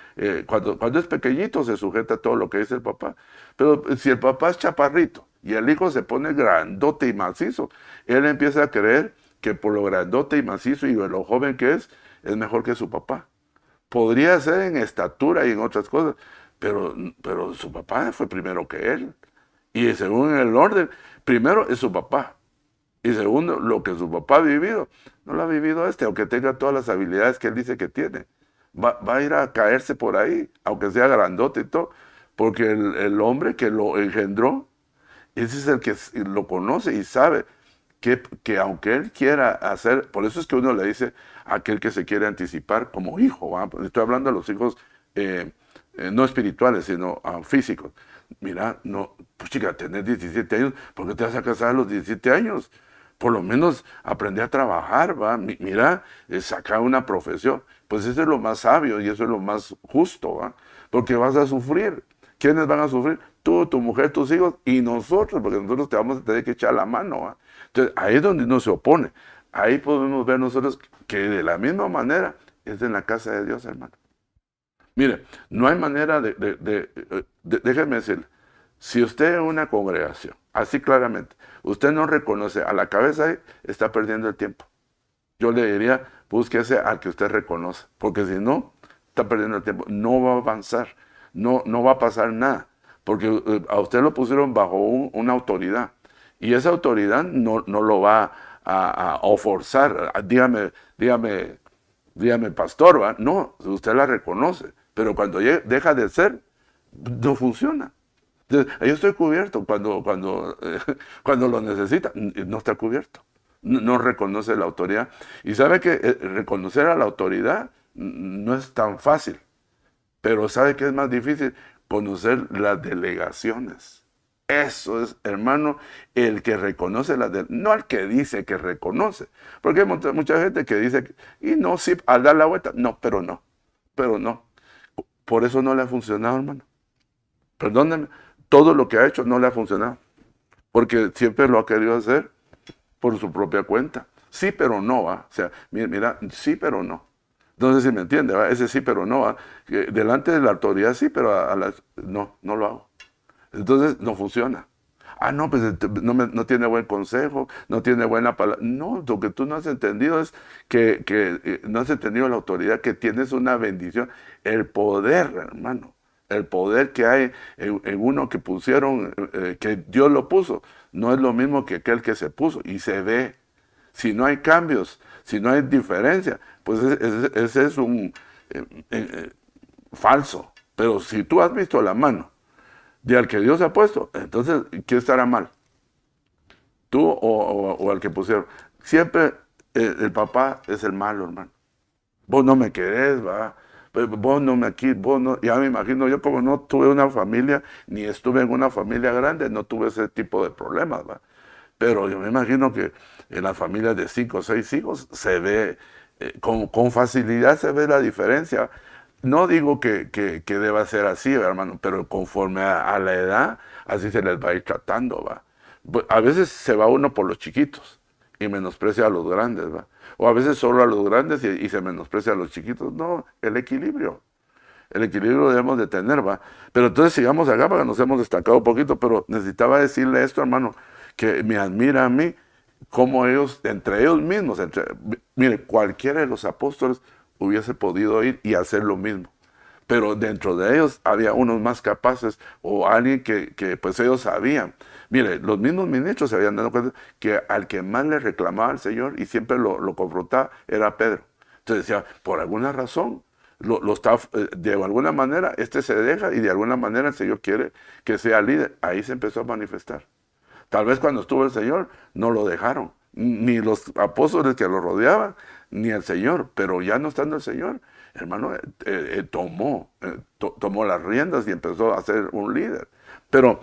cuando es pequeñito se sujeta a todo lo que dice el papá. Pero si el papá es chaparrito y el hijo se pone grandote y macizo, él empieza a creer que por lo grandote y macizo y lo joven que es mejor que su papá. Podría ser en estatura y en otras cosas, pero su papá fue primero que él. Y según el orden, primero es su papá. Y segundo, lo que su papá ha vivido, no lo ha vivido aunque tenga todas las habilidades que él dice que tiene. Va a ir a caerse por ahí, aunque sea grandote y todo, porque el hombre que lo engendró, ese es el que lo conoce y sabe que aunque él quiera hacer, por eso es que uno le dice a aquel que se quiere anticipar como hijo, ¿va? Estoy hablando de los hijos no espirituales, sino físicos. Mira, no, pues chica, tenés 17 años, ¿por qué te vas a casar a los 17 años? por lo menos aprende a trabajar, ¿va? Mira, saca una profesión. Pues eso es lo más sabio y eso es lo más justo, ¿va? Porque vas a sufrir. ¿Quiénes van a sufrir? Tú, tu mujer, tus hijos y nosotros, porque nosotros te vamos a tener que echar la mano, ¿va? Entonces, ahí es donde uno se opone. Ahí podemos ver nosotros que de la misma manera es en la casa de Dios, hermano. Mire, no hay manera déjeme decirle, si usted en una congregación, así claramente, usted no reconoce a la cabeza ahí, está perdiendo el tiempo. Yo le diría, búsquese al que usted reconoce, porque si no, está perdiendo el tiempo, no va a avanzar, no va a pasar nada, porque a usted lo pusieron bajo una autoridad, y esa autoridad no lo va a forzar, dígame pastor, ¿va? No, usted la reconoce, pero cuando deja de ser, no funciona. Entonces, yo estoy cubierto cuando lo necesita, no está cubierto. No reconoce la autoridad. Y sabe que reconocer a la autoridad no es tan fácil, pero sabe que es más difícil conocer las delegaciones. Eso es, hermano, el que reconoce no al que dice que reconoce. Porque hay mucha gente que dice, y no, sí, al dar la vuelta, no. Pero no. Por eso no le ha funcionado, hermano. Perdónenme, todo lo que ha hecho no le ha funcionado. Porque siempre lo ha querido hacer por su propia cuenta. Sí, pero no, ¿va? O sea, mira, sí, pero no. Entonces, si me entiende, ¿va? Ese sí, pero no, ¿va? Delante de la autoridad sí, pero no lo hago. Entonces, no funciona. Ah, no, pues no tiene buen consejo, no tiene buena palabra. No, lo que tú no has entendido es que no has entendido la autoridad, que tienes una bendición. El poder, hermano, el poder que hay en uno que pusieron, que Dios lo puso, no es lo mismo que aquel que se puso y se ve. Si no hay cambios, si no hay diferencia, pues ese es un falso. Pero si tú has visto la mano de al que Dios ha puesto, entonces, ¿quién estará mal? ¿Tú o al que pusieron? Siempre el papá es el malo, hermano. Vos no me querés, va. Vos no me aquí, vos no. Ya me imagino, yo como no tuve una familia, ni estuve en una familia grande, no tuve ese tipo de problemas, va. Pero yo me imagino que en las familias de 5 o 6 hijos se ve, con facilidad se ve la diferencia. No digo que deba ser así, hermano, pero conforme a la edad, así se les va a ir tratando, va. A veces se va uno por los chiquitos y menosprecia a los grandes, va. O a veces solo a los grandes y se menosprecia a los chiquitos. No, el equilibrio. El equilibrio debemos de tener, va. Pero entonces sigamos acá porque nos hemos destacado un poquito, pero necesitaba decirle esto, hermano, que me admira a mí, cómo ellos, entre ellos mismos, mire, cualquiera de los apóstoles hubiese podido ir y hacer lo mismo. Pero dentro de ellos había unos más capaces o alguien que pues ellos sabían. Mire, los mismos ministros se habían dado cuenta que al que más le reclamaba al Señor y siempre lo confrontaba era Pedro. Entonces decía, por alguna razón, de alguna manera, se deja y de alguna manera el Señor quiere que sea líder. Ahí se empezó a manifestar. Tal vez cuando estuvo el Señor no lo dejaron, ni los apóstoles que lo rodeaban, ni el Señor, pero ya no estando el Señor, hermano, tomó las riendas y empezó a ser un líder. Pero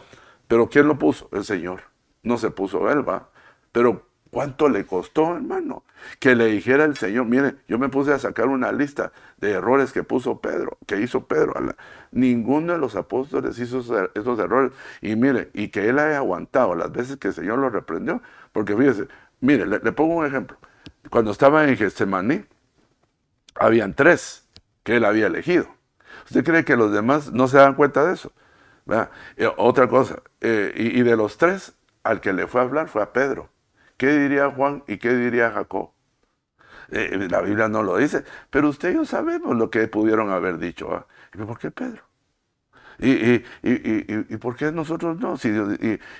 ¿quién lo puso? El Señor. No se puso él, va. Pero ¿cuánto le costó, hermano? Que le dijera el Señor, mire, yo me puse a sacar una lista de errores que hizo Pedro. Ninguno de los apóstoles hizo esos errores. Y mire, y que él haya aguantado las veces que el Señor lo reprendió. Porque fíjese, mire, le pongo un ejemplo. Cuando estaba en Getsemaní, habían 3 que él había elegido. ¿Usted cree que los demás no se dan cuenta de eso? Otra cosa, y de los 3, al que le fue a hablar fue a Pedro. ¿Qué diría Juan y qué diría Jacob? La Biblia no lo dice, pero usted y yo sabemos lo que pudieron haber dicho. ¿Va? ¿Y por qué Pedro? ¿Y por qué nosotros no?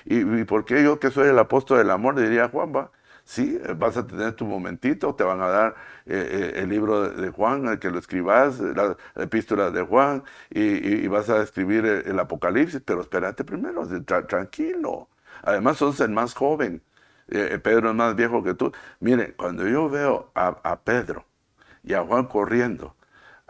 ¿Y por qué yo, que soy el apóstol del amor, diría Juan, va? Sí, vas a tener tu momentito, te van a dar el libro de Juan, el que lo escribas, las epístolas de Juan, y vas a escribir el Apocalipsis, pero espérate primero, tranquilo. Además, sos el más joven. Pedro es más viejo que tú. Mire, cuando yo veo a Pedro y a Juan corriendo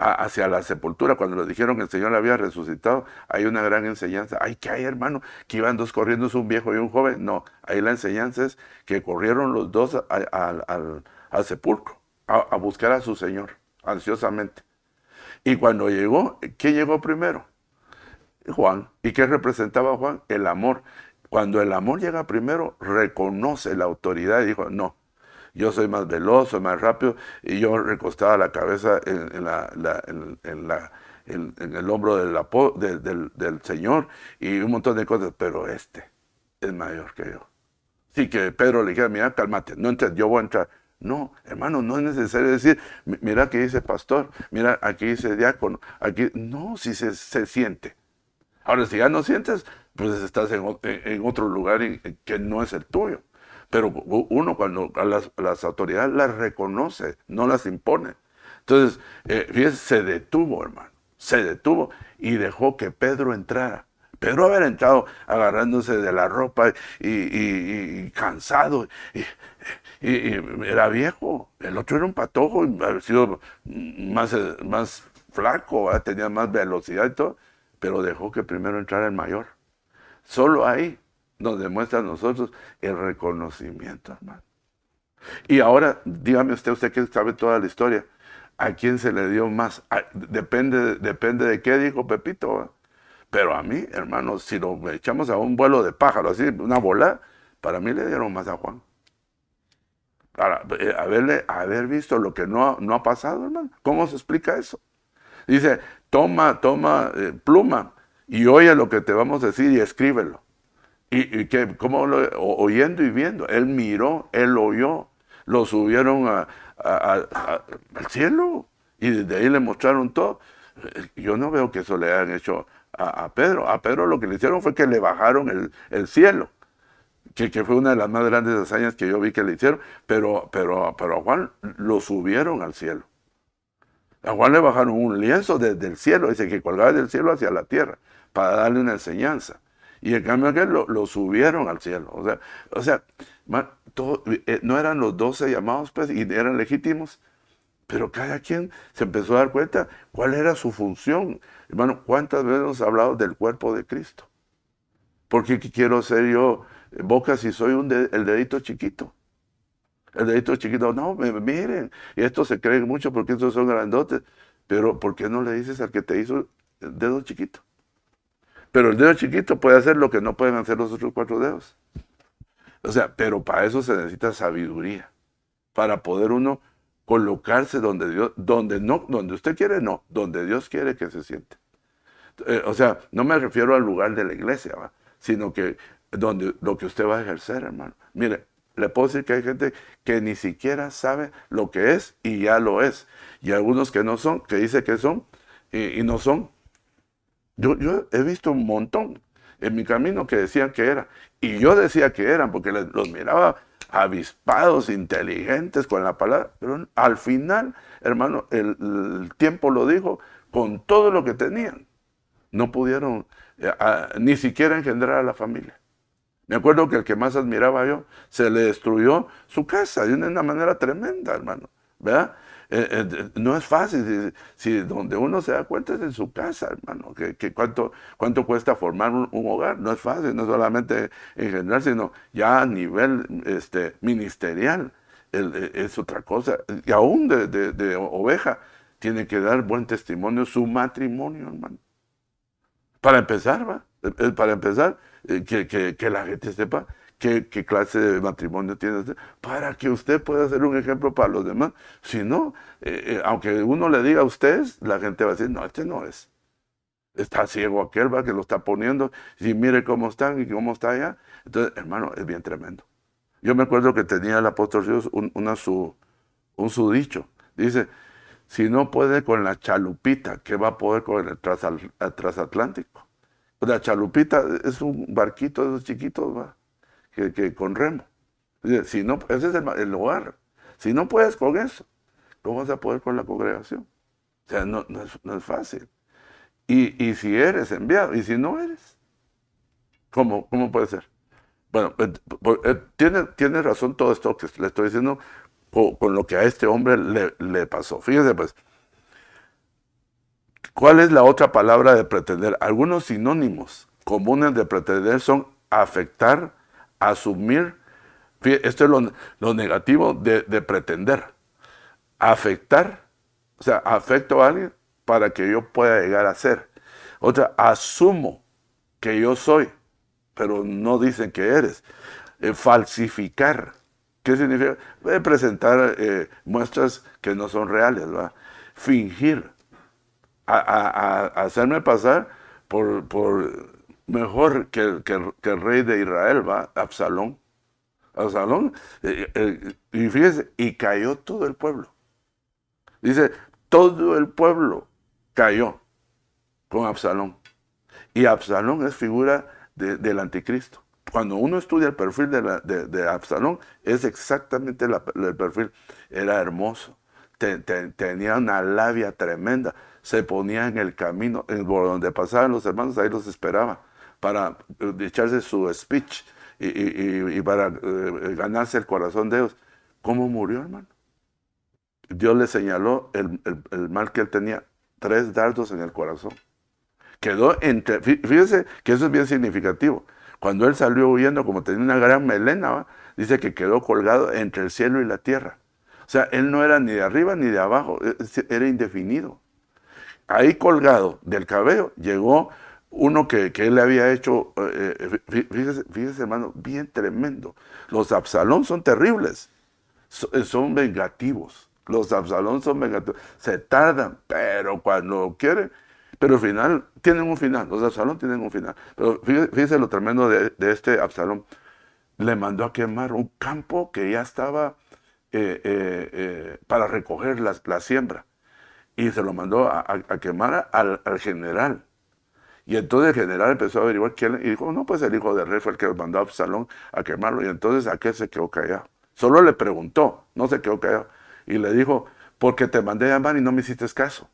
hacia la sepultura, cuando le dijeron que el Señor había resucitado, hay una gran enseñanza. Ay, ¿qué hay, hermano? Que iban dos corriendo, es un viejo y un joven. No, ahí la enseñanza es que corrieron los dos al sepulcro, a buscar a su Señor, ansiosamente. Y cuando llegó, ¿qué llegó primero? Juan. ¿Y qué representaba Juan? El amor. Cuando el amor llega primero, reconoce la autoridad y dijo, no, yo soy más veloz, soy más rápido, y yo recostaba la cabeza en el hombro del Señor y un montón de cosas, pero este es mayor que yo. Sí, que Pedro le dijera, mira, cálmate, no entres, yo voy a entrar. No, hermano, no es necesario decir, mira aquí dice pastor, mira aquí dice diácono, aquí, no, si se siente. Ahora, si ya no sientes, pues estás en otro lugar que no es el tuyo. Pero uno cuando a las autoridades las reconoce, no las impone. Entonces, fíjese, se detuvo, hermano, se detuvo y dejó que Pedro entrara. Pedro había entrado agarrándose de la ropa y cansado, y era viejo. El otro era un patojo, y había sido más flaco, ¿verdad? Tenía más velocidad y todo, pero dejó que primero entrara el mayor. Solo ahí nos demuestra a nosotros el reconocimiento, hermano. Y ahora, dígame usted que sabe toda la historia, ¿a quién se le dio más? Depende de qué dijo Pepito, ¿verdad? Pero a mí, hermano, si lo echamos a un vuelo de pájaro, así, una bola, para mí le dieron más a Juan. Para haber visto lo que no ha pasado, hermano. ¿Cómo se explica eso? Dice, toma pluma y oye lo que te vamos a decir y escríbelo. Y que, ¿cómo oyendo y viendo? Él miró, él oyó, lo subieron al cielo y desde ahí le mostraron todo. Yo no veo que eso le hayan hecho a Pedro. A Pedro lo que le hicieron fue que le bajaron el cielo, que fue una de las más grandes hazañas que yo vi que le hicieron, pero a Juan lo subieron al cielo. A Juan le bajaron un lienzo desde el cielo, dice que colgaba del cielo hacia la tierra, para darle una enseñanza. Y en cambio aquel lo subieron al cielo. O sea no eran los 12 llamados, pues, y eran legítimos, pero cada quien se empezó a dar cuenta cuál era su función. Hermano, ¿cuántas veces hemos hablado del cuerpo de Cristo? Porque quiero ser yo boca si soy el dedito chiquito. El dedito chiquito, no, miren, y esto se cree mucho porque estos son grandotes, pero ¿por qué no le dices al que te hizo el dedo chiquito? Pero el dedo chiquito puede hacer lo que no pueden hacer los otros 4 dedos. O sea, pero para eso se necesita sabiduría, para poder uno colocarse donde Dios, donde usted quiere, no, donde Dios quiere que se siente. O sea, no me refiero al lugar de la iglesia, ¿va? Sino que lo que usted va a ejercer, hermano. Mire, le puedo decir que hay gente que ni siquiera sabe lo que es y ya lo es. Y algunos que no son, que dice que son y no son. Yo he visto un montón en mi camino que decían que eran. Y yo decía que eran porque los miraba avispados, inteligentes con la palabra. Pero al final, hermano, el tiempo lo dijo, con todo lo que tenían, no pudieron ni siquiera engendrar a la familia. Me acuerdo que el que más admiraba yo, se le destruyó su casa de una manera tremenda, hermano, ¿verdad? No es fácil, si donde uno se da cuenta es en su casa, hermano, que cuánto cuesta formar un hogar. No es fácil, no solamente engendrar, sino ya a nivel ministerial, es otra cosa. Y aún de oveja, tiene que dar buen testimonio su matrimonio, hermano. Para empezar, ¿va? Para empezar, que la gente sepa qué clase de matrimonio tiene usted, para que usted pueda ser un ejemplo para los demás. Si no, aunque uno le diga a ustedes, la gente va a decir, no, este no es. Está ciego aquel, va, que lo está poniendo, y mire cómo están y cómo está allá. Entonces, hermano, es bien tremendo. Yo me acuerdo que tenía el apóstol Ríos un su dicho. Dice, si no puede con la chalupita, ¿qué va a poder con el transatlántico? La chalupita es un barquito de esos chiquitos, ¿va? Que con remo. Dice, si no, ese es el lugar. Si no puedes con eso, ¿cómo vas a poder con la congregación? O sea, no es fácil. Y si eres enviado, y si no eres, ¿cómo puede ser? Bueno, tiene razón todo esto que le estoy diciendo con lo que a este hombre le pasó. Fíjese, pues, ¿Cuál es la otra palabra de pretender? Algunos sinónimos comunes de pretender son afectar, asumir. Esto es lo negativo de pretender. Afectar, o sea, afecto a alguien para que yo pueda llegar a ser. Otra, asumo que yo soy, pero no dicen que eres. Falsificar. ¿Qué significa? Presentar muestras que no son reales, ¿verdad? Fingir. Hacerme pasar por mejor que el rey de Israel, ¿va? Absalón. Absalón, y fíjese, y cayó todo el pueblo. Dice, todo el pueblo cayó con Absalón. Y Absalón es figura del anticristo. Cuando uno estudia el perfil de Absalón, es exactamente el perfil. Era hermoso, tenía una labia tremenda, se ponía en el camino, por donde pasaban los hermanos, ahí los esperaba, para echarse su speech y para ganarse el corazón de ellos. ¿Cómo murió, hermano? Dios le señaló el mal que él tenía, 3 dardos en el corazón. Quedó entre, fíjese que eso es bien significativo. Cuando él salió huyendo, como tenía una gran melena, ¿va? Dice que quedó colgado entre el cielo y la tierra. O sea, él no era ni de arriba ni de abajo, era indefinido. Ahí colgado del cabello llegó uno que él le había hecho, fíjese, hermano, bien tremendo. Los Absalón son terribles, son vengativos. Los Absalón son vengativos. Se tardan, pero cuando quieren, pero al final, tienen un final. Los Absalón tienen un final. Pero fíjese lo tremendo de este Absalón. Le mandó a quemar un campo que ya estaba para recoger la siembra. Y se lo mandó a quemar al general. Y entonces el general empezó a averiguar quién, y dijo, no, pues el hijo del rey fue el que mandó a Absalón a quemarlo. Y entonces aquel se quedó callado. Solo le preguntó, no se quedó callado. Y le dijo, porque te mandé a llamar y no me hiciste caso.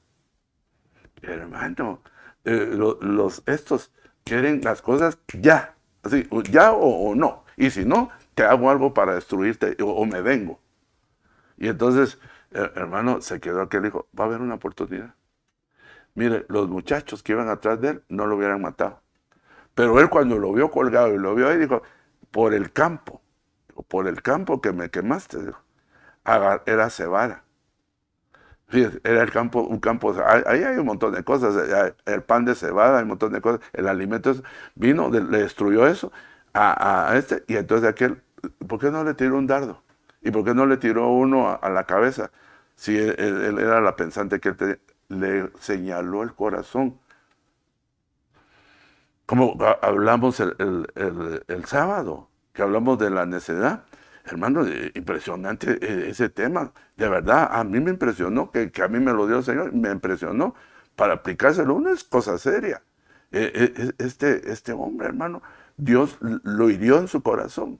Hermano, estos quieren las cosas ya, así, ya o no. Y si no, te hago algo para destruirte o me vengo. Y entonces, hermano, se quedó aquel hijo, va a haber una oportunidad. Mire, los muchachos que iban atrás de él no lo hubieran matado. Pero él cuando lo vio colgado y lo vio ahí, dijo, por el campo que me quemaste, dijo, era cebada. Fíjate, era un campo, ahí hay un montón de cosas, el pan de cebada, hay un montón de cosas, el alimento vino, le destruyó eso a este, y entonces aquel, ¿por qué no le tiró un dardo? ¿Y por qué no le tiró uno a la cabeza? Si él era la pensante que él le señaló el corazón. Como hablamos el sábado, que hablamos de la necedad. Hermano, impresionante ese tema. De verdad, a mí me impresionó, que a mí me lo dio el Señor, me impresionó. Para aplicárselo, una es cosa seria. Este hombre, hermano, Dios lo hirió en su corazón,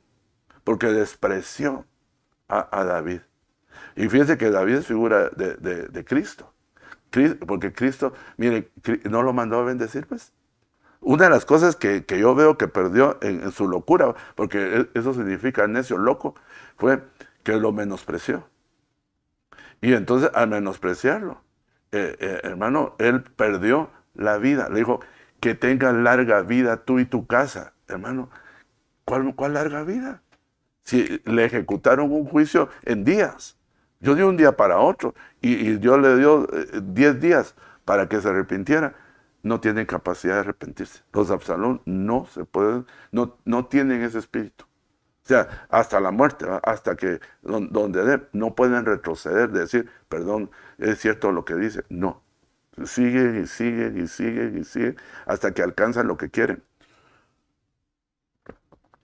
porque despreció a David. Y fíjense que David es figura de Cristo. Porque Cristo, mire, no lo mandó a bendecir, pues. Una de las cosas que yo veo que perdió en su locura, porque eso significa necio, loco, fue que lo menospreció. Y entonces al menospreciarlo, hermano, él perdió la vida. Le dijo, que tengas larga vida tú y tu casa. Hermano, ¿cuál larga vida? Si le ejecutaron un juicio en días. Yo di un día para otro y Dios le dio 10 días para que se arrepintiera. No tienen capacidad de arrepentirse. Los Absalón no se pueden, no tienen ese espíritu. O sea, hasta la muerte, hasta que donde no pueden retroceder, decir, perdón, es cierto lo que dice. No. Siguen y siguen y siguen y siguen hasta que alcanzan lo que quieren.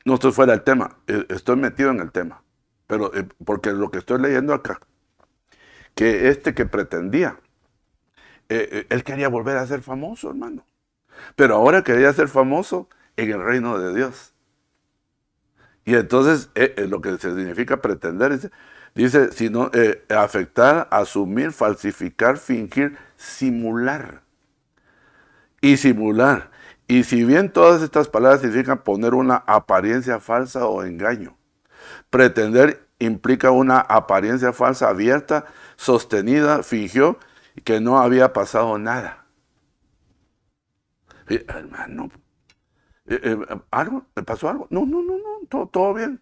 No estoy fuera del tema, estoy metido en el tema. Pero porque lo que estoy leyendo acá, que que pretendía, él quería volver a ser famoso, hermano. Pero ahora quería ser famoso en el reino de Dios. Y entonces, lo que significa pretender, dice sino, afectar, asumir, falsificar, fingir, simular. Y simular. Y si bien todas estas palabras significan poner una apariencia falsa o engaño, pretender implica una apariencia falsa abierta, sostenida, fingió que no había pasado nada. Hermano, ¿algo? ¿Le pasó algo? No, no, no, no, todo bien,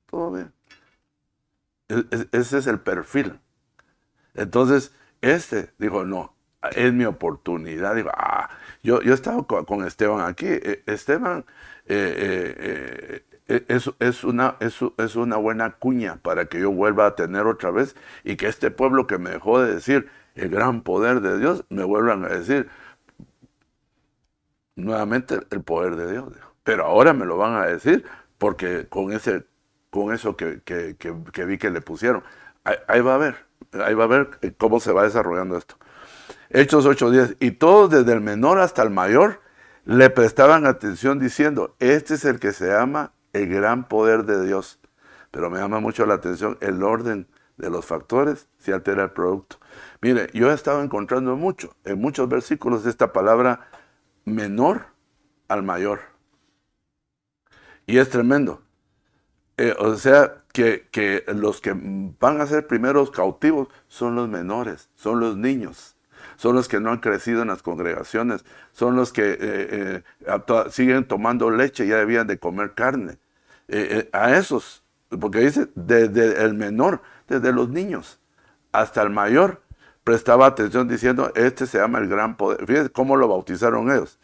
todo bien. Ese es el perfil. Entonces, dijo, no, es mi oportunidad. Digo, yo estaba con Esteban aquí. Esteban es una buena cuña para que yo vuelva a tener otra vez y que este pueblo que me dejó de decir el gran poder de Dios, me vuelvan a decir nuevamente el poder de Dios. Dijo. Pero ahora me lo van a decir porque con eso que vi que le pusieron. Ahí va a ver cómo se va desarrollando esto. Hechos 8:10. Y todos desde el menor hasta el mayor le prestaban atención diciendo, este es el que se llama el gran poder de Dios. Pero me llama mucho la atención el orden de los factores si altera el producto. Mire, yo he estado encontrando en muchos versículos esta palabra menor al mayor. Y es tremendo. O sea, que los que van a ser primeros cautivos son los menores, son los niños, son los que no han crecido en las congregaciones, son los que siguen tomando leche y ya debían de comer carne. A esos, porque dice, desde el menor, desde los niños hasta el mayor, prestaba atención diciendo, este se llama el gran poder. Fíjense cómo lo bautizaron ellos.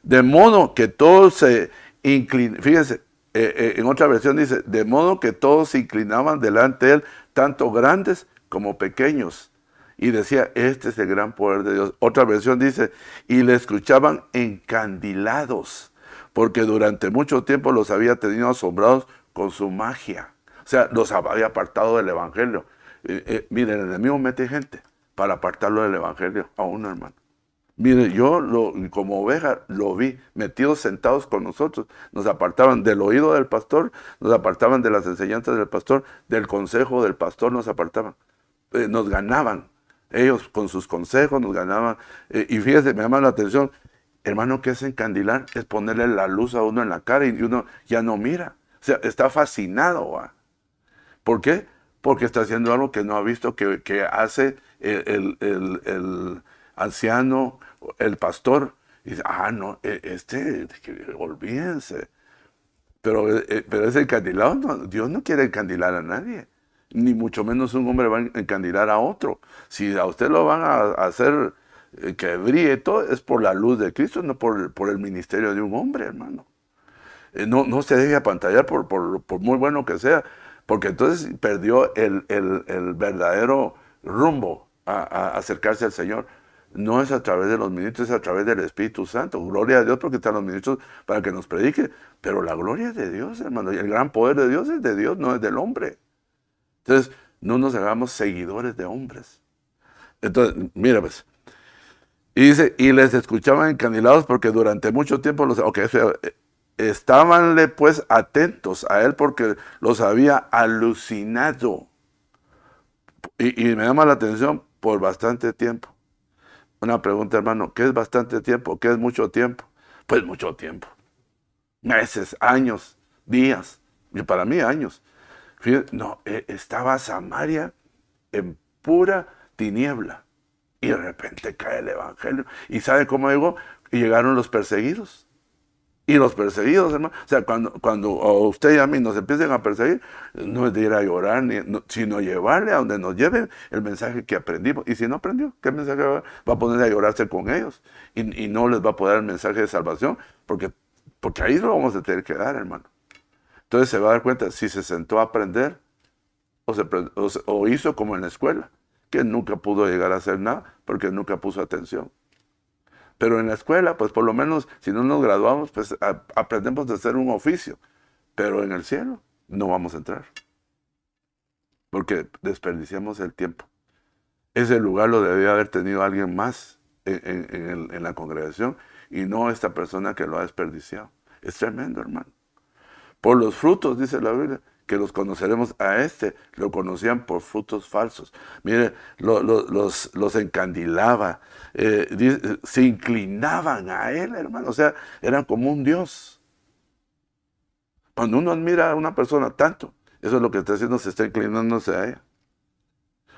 De modo que todos se inclinaban, fíjense, en otra versión dice, de modo que todos se inclinaban delante de él, tanto grandes como pequeños. Y decía, este es el gran poder de Dios. Otra versión dice, y le escuchaban encandilados, porque durante mucho tiempo los había tenido asombrados con su magia. O sea, los había apartado del evangelio. Miren, el enemigo mete gente para apartarlo del evangelio a uno, hermano. Mire, yo como oveja lo vi, metidos sentados con nosotros. Nos apartaban del oído del pastor, nos apartaban de las enseñanzas del pastor, del consejo del pastor nos apartaban. Nos ganaban. Ellos con sus consejos nos ganaban. Y fíjese, me llama la atención, hermano, ¿qué es encandilar? Es ponerle la luz a uno en la cara y uno ya no mira. O sea, está fascinado. ¿Va? ¿Por qué? Porque está haciendo algo que no ha visto que hace el anciano, el pastor. Y dice, no, olvídense. Pero ese encandilado, Dios no quiere encandilar a nadie. Ni mucho menos un hombre va a encandilar a otro. Si a usted lo van a hacer que brille todo, es por la luz de Cristo, no por el ministerio de un hombre, hermano. No se deje apantallar por muy bueno que sea, porque entonces perdió el verdadero rumbo a acercarse al Señor. No es a través de los ministros, es a través del Espíritu Santo. Gloria a Dios porque están los ministros para que nos predique. Pero la gloria es de Dios, hermano. Y el gran poder de Dios es de Dios, no es del hombre. Entonces, no nos hagamos seguidores de hombres. Entonces, mira pues. Y dice, y les escuchaban encandilados porque durante mucho tiempo estabanle pues atentos a él porque los había alucinado. Y me llama la atención por bastante tiempo. Una pregunta, hermano, ¿qué es bastante tiempo? ¿Qué es mucho tiempo? Pues mucho tiempo. Meses, años, días. Y para mí años. Fíjate, no, estaba Samaria en pura tiniebla. Y de repente cae el evangelio. ¿Y sabe cómo llegó? Y llegaron los perseguidos. Y los perseguidos, hermano. O sea, cuando a usted y a mí nos empiecen a perseguir, no es de ir a llorar, sino llevarle a donde nos lleven el mensaje que aprendimos. Y si no aprendió, ¿qué mensaje va a poner a llorarse con ellos? Y no les va a poder dar el mensaje de salvación, porque ahí lo vamos a tener que dar, hermano. Entonces se va a dar cuenta si se sentó a aprender o hizo como en la escuela, que nunca pudo llegar a hacer nada porque nunca puso atención. Pero en la escuela, pues por lo menos, si no nos graduamos, pues aprendemos a hacer un oficio. Pero en el cielo no vamos a entrar. Porque desperdiciamos el tiempo. Ese lugar lo debía haber tenido alguien más en la congregación y no esta persona que lo ha desperdiciado. Es tremendo, hermano. Por los frutos, dice la Biblia, que los conoceremos. A lo conocían por frutos falsos. Mire, los encandilaba, se inclinaban a él, hermano. O sea, eran como un Dios. Cuando uno admira a una persona tanto, eso es lo que está haciendo, se está inclinándose a ella.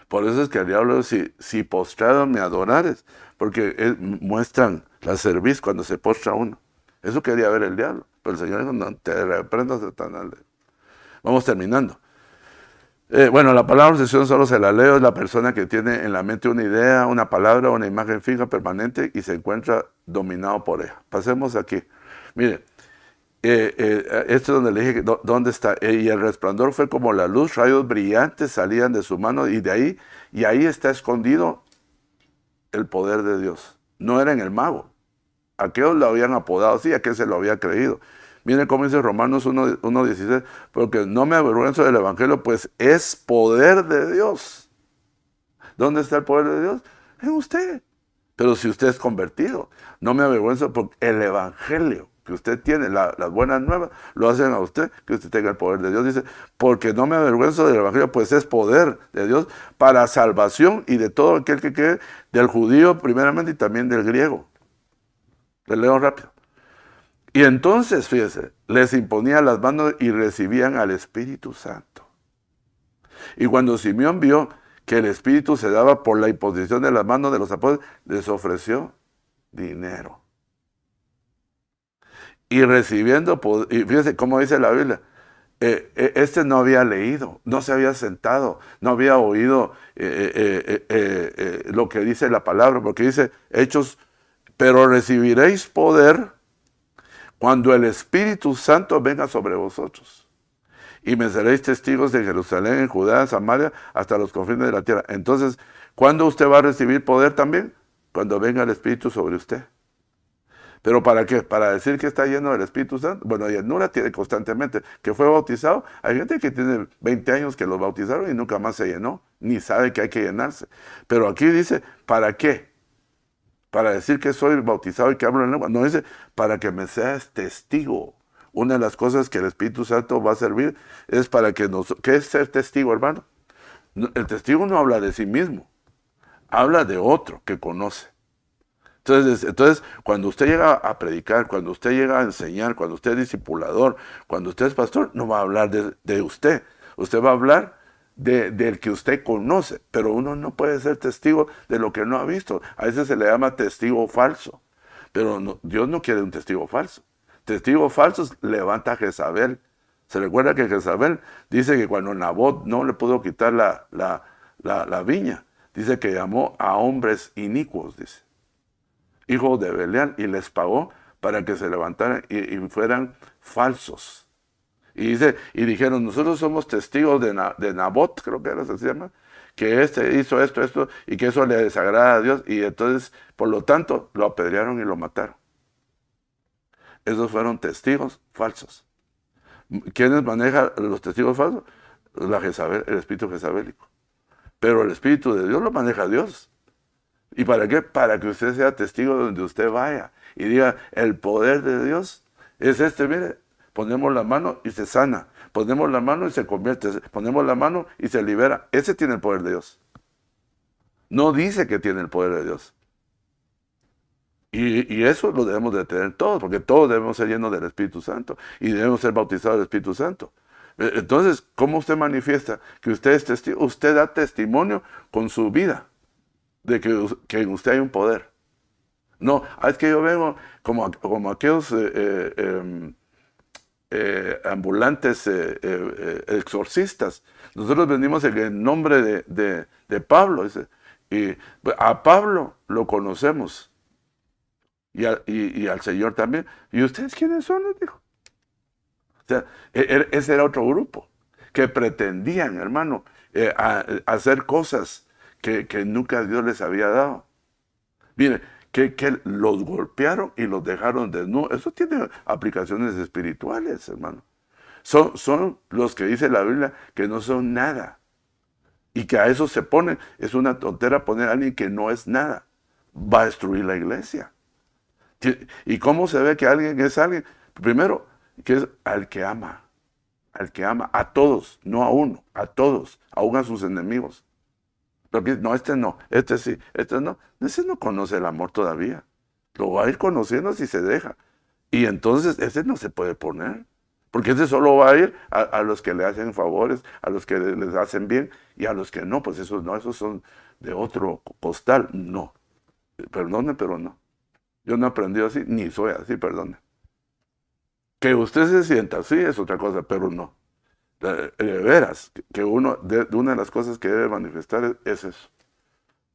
Por eso es que el diablo, si postrado me adorares, porque muestran La cerviz cuando se postra uno. Eso quería ver el diablo. Pero el Señor dijo, no, te reprendo, Satanás. Vamos terminando. Bueno, la palabra obsesión solo se la leo, es la persona que tiene en la mente una idea, una palabra, una imagen fija, permanente y se encuentra dominado por ella. Pasemos aquí. Mire, esto es donde le dije, ¿dónde está? Y el resplandor fue como la luz, rayos brillantes salían de su mano y ahí está escondido el poder de Dios. No era en el mago. Aquellos lo habían apodado así, aquel se lo había creído. Miren cómo dice Romanos 1:16, porque no me avergüenzo del evangelio, pues es poder de Dios. ¿Dónde está el poder de Dios? En usted. Pero si usted es convertido, no me avergüenzo porque el evangelio que usted tiene, las buenas nuevas, lo hacen a usted, que usted tenga el poder de Dios. Dice, porque no me avergüenzo del evangelio, pues es poder de Dios para salvación y de todo aquel que quede, del judío primeramente y también del griego. Le leo rápido. Y entonces, fíjese, les imponía las manos y recibían al Espíritu Santo. Y cuando Simeón vio que el Espíritu se daba por la imposición de las manos de los apóstoles, les ofreció dinero. Y recibiendo, y fíjese cómo dice la Biblia, este no había leído, no se había sentado, no había oído lo que dice la palabra, porque dice Hechos, pero recibiréis poder cuando el Espíritu Santo venga sobre vosotros. Y me seréis testigos de Jerusalén, en Judea, en Samaria, hasta los confines de la tierra. Entonces, ¿cuándo usted va a recibir poder también? Cuando venga el Espíritu sobre usted. ¿Pero para qué? Para decir que está lleno del Espíritu Santo. Bueno, y no la tiene constantemente. Que fue bautizado. Hay gente que tiene 20 años que los bautizaron y nunca más se llenó. Ni sabe que hay que llenarse. Pero aquí dice, ¿para qué? Para decir que soy bautizado y que hablo en lengua. No, dice, para que me seas testigo. Una de las cosas que el Espíritu Santo va a servir es para que ¿qué es ser testigo, hermano? El testigo no habla de sí mismo. Habla de otro que conoce. Entonces, cuando usted llega a predicar, cuando usted llega a enseñar, cuando usted es discipulador, cuando usted es pastor, no va a hablar de usted. Usted va a hablar del que usted conoce, pero uno no puede ser testigo de lo que no ha visto. A veces se le llama testigo falso, pero Dios no quiere un testigo falso. Testigos falsos levanta a Jezabel. Se recuerda que Jezabel dice que cuando Nabot no le pudo quitar la viña, dice que llamó a hombres inicuos, dice, hijos de Belial, y les pagó para que se levantaran y fueran falsos. Y dijeron, nosotros somos testigos de Nabot, creo que era así se llama, que hizo esto, y que eso le desagrada a Dios, y entonces, por lo tanto, lo apedrearon y lo mataron. Esos fueron testigos falsos. ¿Quiénes manejan los testigos falsos? El espíritu jezabélico. Pero el Espíritu de Dios lo maneja Dios. ¿Y para qué? Para que usted sea testigo donde usted vaya y diga, el poder de Dios es mire, ponemos la mano y se sana, ponemos la mano y se convierte, ponemos la mano y se libera. Ese tiene el poder de Dios. No dice que tiene el poder de Dios. Y eso lo debemos de tener todos, porque todos debemos ser llenos del Espíritu Santo y debemos ser bautizados del Espíritu Santo. Entonces, ¿cómo usted manifiesta que usted es testigo? Usted da testimonio con su vida de que en usted hay un poder. No, es que yo vengo como aquellos ambulantes exorcistas. Nosotros venimos en el nombre de Pablo. Dice, y a Pablo lo conocemos. Y al Señor también. ¿Y ustedes quiénes son? Les dijo. O sea, ese era otro grupo que pretendían, hermano, hacer cosas que nunca Dios les había dado. Mire, que los golpearon y los dejaron desnudos. Eso tiene aplicaciones espirituales, hermano. Son los que dice la Biblia que no son nada. Y que a eso se ponen. Es una tontera poner a alguien que no es nada. Va a destruir la iglesia. ¿Y cómo se ve que alguien es alguien? Primero, que es al que ama. Al que ama a todos, no a uno, a todos, aún a sus enemigos. Porque no, este sí, este no. Ese no conoce el amor todavía. Lo va a ir conociendo si se deja. Y entonces ese no se puede poner. Porque ese solo va a ir a los que le hacen favores, a los que les hacen bien, y a los que no, pues esos no, esos son de otro costal. No. Perdone, pero no. Yo no aprendí así, ni soy así, perdón. Que usted se sienta así es otra cosa, pero no. De veras, que uno, de una de las cosas que debe manifestar es eso.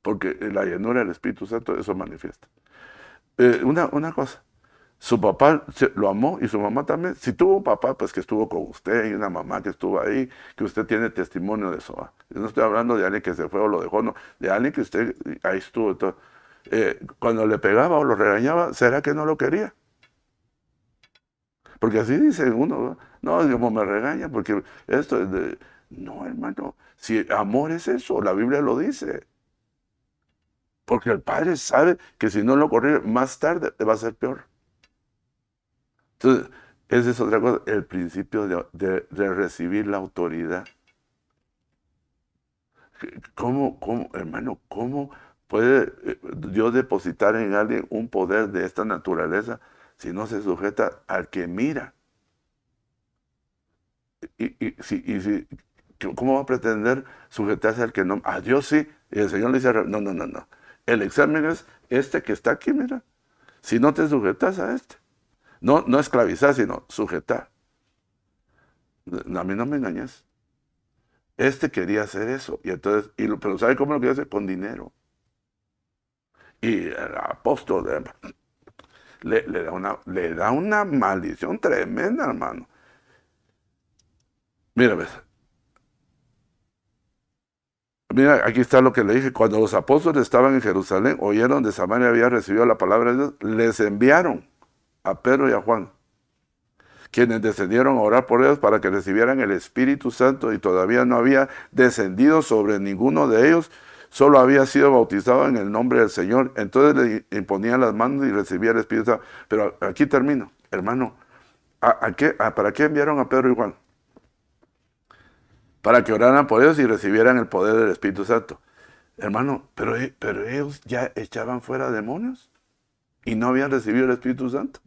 Porque la llenura del Espíritu Santo eso manifiesta. Una cosa, su papá lo amó y su mamá también. Si tuvo un papá, pues que estuvo con usted y una mamá que estuvo ahí, que usted tiene testimonio de eso. Yo no estoy hablando de alguien que se fue o lo dejó, no, de alguien que usted ahí estuvo. Todo. Cuando le pegaba o lo regañaba, ¿será que no lo quería? Porque así dice uno, no, como me regaña, porque esto es de... No, hermano, si amor es eso, la Biblia lo dice. Porque el padre sabe que si no lo corrige, más tarde te va a ser peor. Entonces, esa es otra cosa, el principio de recibir la autoridad. Hermano, cómo puede Dios depositar en alguien un poder de esta naturaleza si no se sujeta al que mira? ¿Cómo va a pretender sujetarse al que no? A Dios sí. Y el Señor le dice, no, no, no, no. El examen es este que está aquí, mira. Si no te sujetas a este. No, no esclavizar, sino sujetar. A mí no me engañes. Este quería hacer eso. Y entonces, pero ¿sabe cómo lo quería hacer? Con dinero. Y el apóstol le da una maldición tremenda, hermano. Mira, ves. Mira, aquí está lo que le dije. Cuando los apóstoles estaban en Jerusalén, oyeron de Samaria había recibido la palabra de Dios, les enviaron a Pedro y a Juan, quienes descendieron a orar por ellos para que recibieran el Espíritu Santo, y todavía no había descendido sobre ninguno de ellos, solo había sido bautizado en el nombre del Señor. Entonces le imponían las manos y recibía el Espíritu Santo. Pero aquí termino, hermano. ¿Para qué enviaron a Pedro y Juan? Para que oraran por ellos y recibieran el poder del Espíritu Santo. Hermano, pero ellos ya echaban fuera demonios y no habían recibido el Espíritu Santo.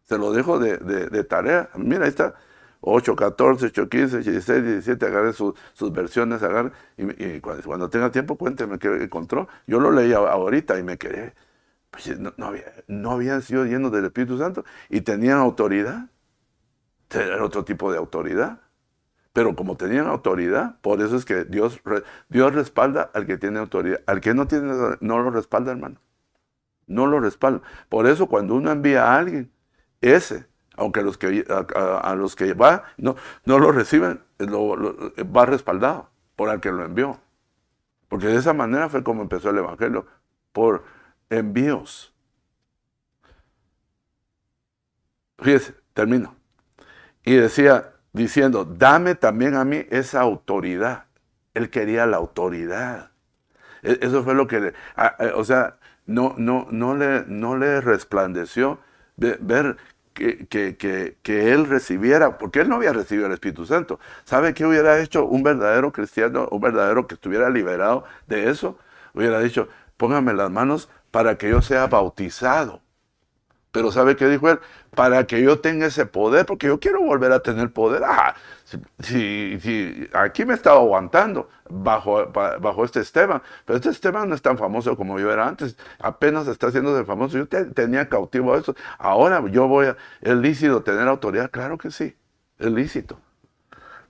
Se lo dejo de tarea. Mira, ahí está. 8:14, 8:15, 16, 17, agarre sus versiones, agarre. Y cuando tenga tiempo, cuénteme qué encontró. Yo lo leí ahorita y me quedé. Pues no habían sido llenos del Espíritu Santo y tenían autoridad. Era otro tipo de autoridad. Pero como tenían autoridad, por eso es que Dios respalda al que tiene autoridad. Al que no tiene, no lo respalda, hermano. No lo respalda. Por eso cuando uno envía a alguien, aunque a los que va, no lo reciben, va respaldado por el que lo envió. Porque de esa manera fue como empezó el Evangelio, por envíos. Fíjese, termino. Y diciendo, dame también a mí esa autoridad. Él quería la autoridad. Eso fue lo que o sea, no le resplandeció de ver que él recibiera, porque él no había recibido el Espíritu Santo. ¿Sabe qué hubiera hecho un verdadero cristiano, un verdadero que estuviera liberado de eso? Hubiera dicho, póngame las manos para que yo sea bautizado. Pero ¿sabe qué dijo él? Para que yo tenga ese poder, porque yo quiero volver a tener poder. Si aquí me estaba aguantando bajo este Esteban, pero este Esteban no es tan famoso como yo era antes, apenas está haciéndose famoso. Yo tenía cautivo a eso. Ahora ¿es lícito tener autoridad? Claro que sí, es lícito,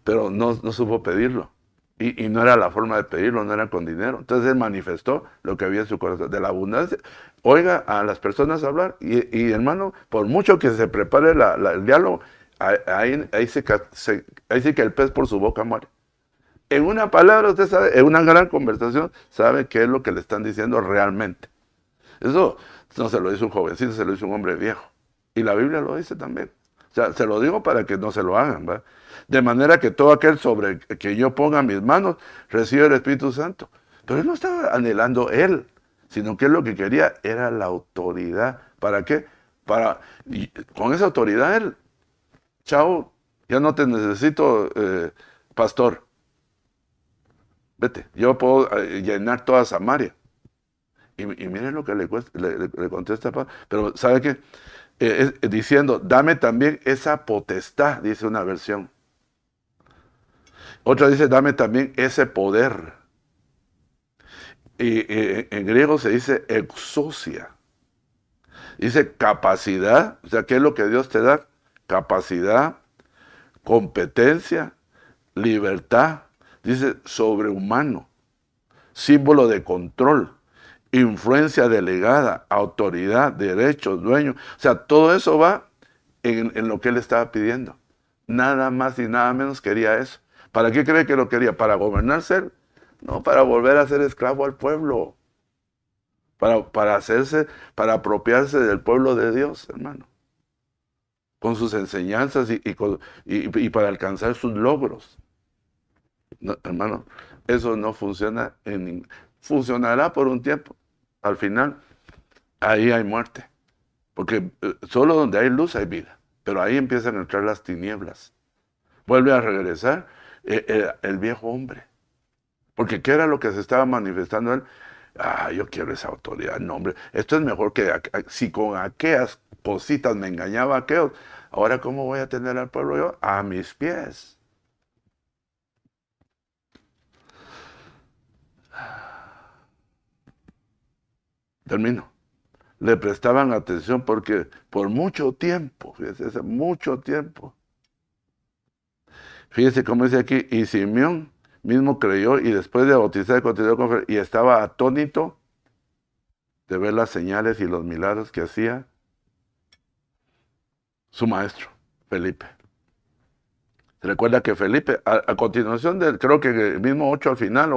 pero no supo pedirlo. Y no era la forma de pedirlo, no era con dinero. Entonces él manifestó lo que había en su corazón, de la abundancia. Oiga a las personas hablar y hermano, por mucho que se prepare el diálogo, ahí sí que el pez por su boca muere. En una palabra, usted sabe, en una gran conversación, sabe qué es lo que le están diciendo realmente. Eso no se lo dice un jovencito, se lo dice un hombre viejo. Y la Biblia lo dice también. O sea, se lo digo para que no se lo hagan, ¿verdad? De manera que todo aquel sobre que yo ponga mis manos recibe el Espíritu Santo. Pero él no estaba anhelando él, sino que él lo que quería era la autoridad. ¿Para qué? Con esa autoridad él, chao, ya no te necesito, pastor. Vete, yo puedo llenar toda Samaria. Y miren lo que le contesta Pablo. Pero ¿sabe qué? Diciendo, dame también esa potestad, dice una versión. Otra dice, dame también ese poder. Y en griego se dice exousia. Dice capacidad, o sea, ¿qué es lo que Dios te da? Capacidad, competencia, libertad, dice sobrehumano, símbolo de control, influencia delegada, autoridad, derechos, dueño. O sea, todo eso va en lo que él estaba pidiendo. Nada más y nada menos quería eso. ¿Para qué cree que lo quería? ¿Para gobernarse él? No, para volver a ser esclavo al pueblo. Para apropiarse del pueblo de Dios, hermano. Con sus enseñanzas y para alcanzar sus logros. No, hermano, eso no funciona funcionará por un tiempo. Al final, ahí hay muerte. Porque solo donde hay luz hay vida. Pero ahí empiezan a entrar las tinieblas. Vuelve a regresar el viejo hombre. Porque ¿qué era lo que se estaba manifestando él? Yo quiero esa autoridad. No, hombre, esto es mejor que si con aquellas cositas me engañaba a aquellos. Ahora, ¿cómo voy a tener al pueblo yo? A mis pies. Termino. Le prestaban atención porque por mucho tiempo, fíjese, mucho tiempo. Fíjese cómo dice aquí, y Simeón mismo creyó y después de bautizar continuó con fe y estaba atónito de ver las señales y los milagros que hacía su maestro, Felipe. ¿Se recuerda que Felipe, a continuación del, creo que el mismo 8 al final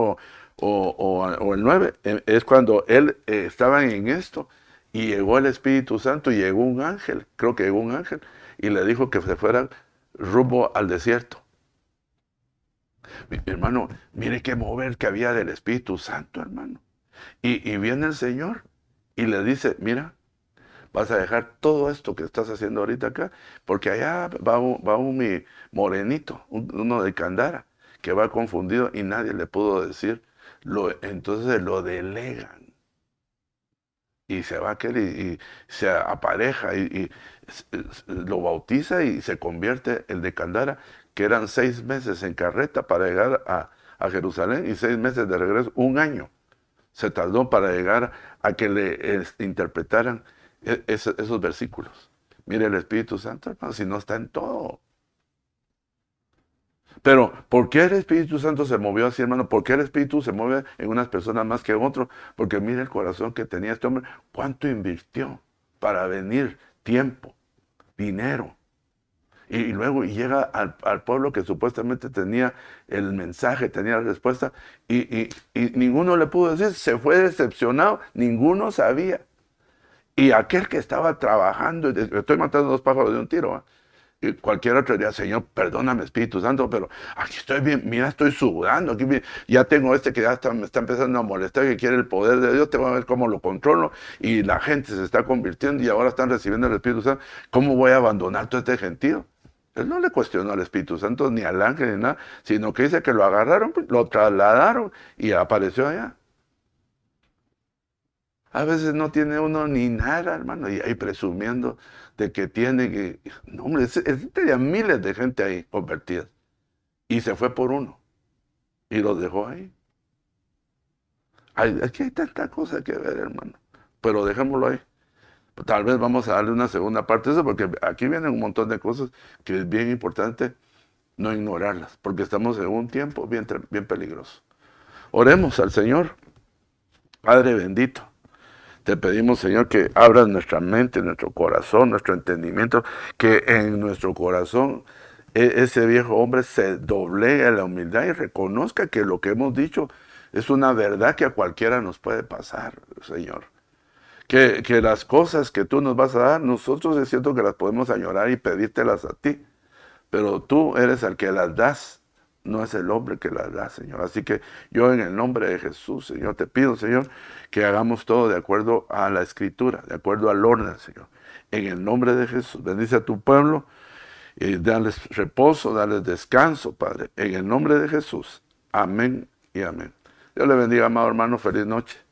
o el 9, es cuando él estaba en esto y llegó el Espíritu Santo y llegó un ángel, creo que llegó un ángel y le dijo que se fuera rumbo al desierto. Mi hermano, mire qué mover que había del Espíritu Santo, hermano. Y viene el Señor y le dice, mira, vas a dejar todo esto que estás haciendo ahorita acá, porque allá va un morenito, uno de Candara, que va confundido y nadie le pudo decir. Entonces lo delegan. Y se va aquel y se apareja y lo bautiza y se convierte el de Candara, que eran 6 meses en carreta para llegar a Jerusalén y 6 meses de regreso, un año se tardó para llegar a que le interpretaran esos versículos. Mire el Espíritu Santo, hermano, si no está en todo. Pero, ¿por qué el Espíritu Santo se movió así, hermano? ¿Por qué el Espíritu se mueve en unas personas más que en otros? Porque mire el corazón que tenía este hombre, cuánto invirtió para venir, tiempo, dinero. Y luego llega al pueblo que supuestamente tenía el mensaje, tenía la respuesta, y ninguno le pudo decir, se fue decepcionado, ninguno sabía. Y aquel que estaba trabajando, estoy matando 2 pájaros de un tiro, y cualquier otro diría, Señor, perdóname, Espíritu Santo, pero aquí estoy bien, mira, estoy sudando, aquí ya tengo que ya me está empezando a molestar, que quiere el poder de Dios, te voy a ver cómo lo controlo, y la gente se está convirtiendo y ahora están recibiendo el Espíritu Santo, ¿cómo voy a abandonar todo este gentío? Él no le cuestionó al Espíritu Santo, ni al ángel, ni nada, sino que dice que lo agarraron, pues, lo trasladaron y apareció allá. A veces no tiene uno ni nada, hermano, y ahí presumiendo de que tiene que... No, hombre, tenía miles de gente ahí convertida. Y se fue por uno. Y los dejó ahí. Aquí hay tanta cosa que ver, hermano. Pero dejémoslo ahí. Tal vez vamos a darle una segunda parte de eso, porque aquí vienen un montón de cosas que es bien importante no ignorarlas, porque estamos en un tiempo bien, bien peligroso. Oremos al Señor. Padre bendito. Te pedimos, Señor, que abras nuestra mente, nuestro corazón, nuestro entendimiento, que en nuestro corazón ese viejo hombre se doblegue a la humildad y reconozca que lo que hemos dicho es una verdad que a cualquiera nos puede pasar, Señor. Que las cosas que tú nos vas a dar, nosotros es cierto que las podemos añorar y pedírtelas a ti, pero tú eres el que las das, no es el hombre que las da, Señor. Así que yo en el nombre de Jesús, Señor, te pido, Señor, que hagamos todo de acuerdo a la Escritura, de acuerdo al orden, Señor. En el nombre de Jesús, bendice a tu pueblo y dales reposo, dales descanso, Padre. En el nombre de Jesús. Amén y amén. Dios le bendiga, amado hermano. Feliz noche.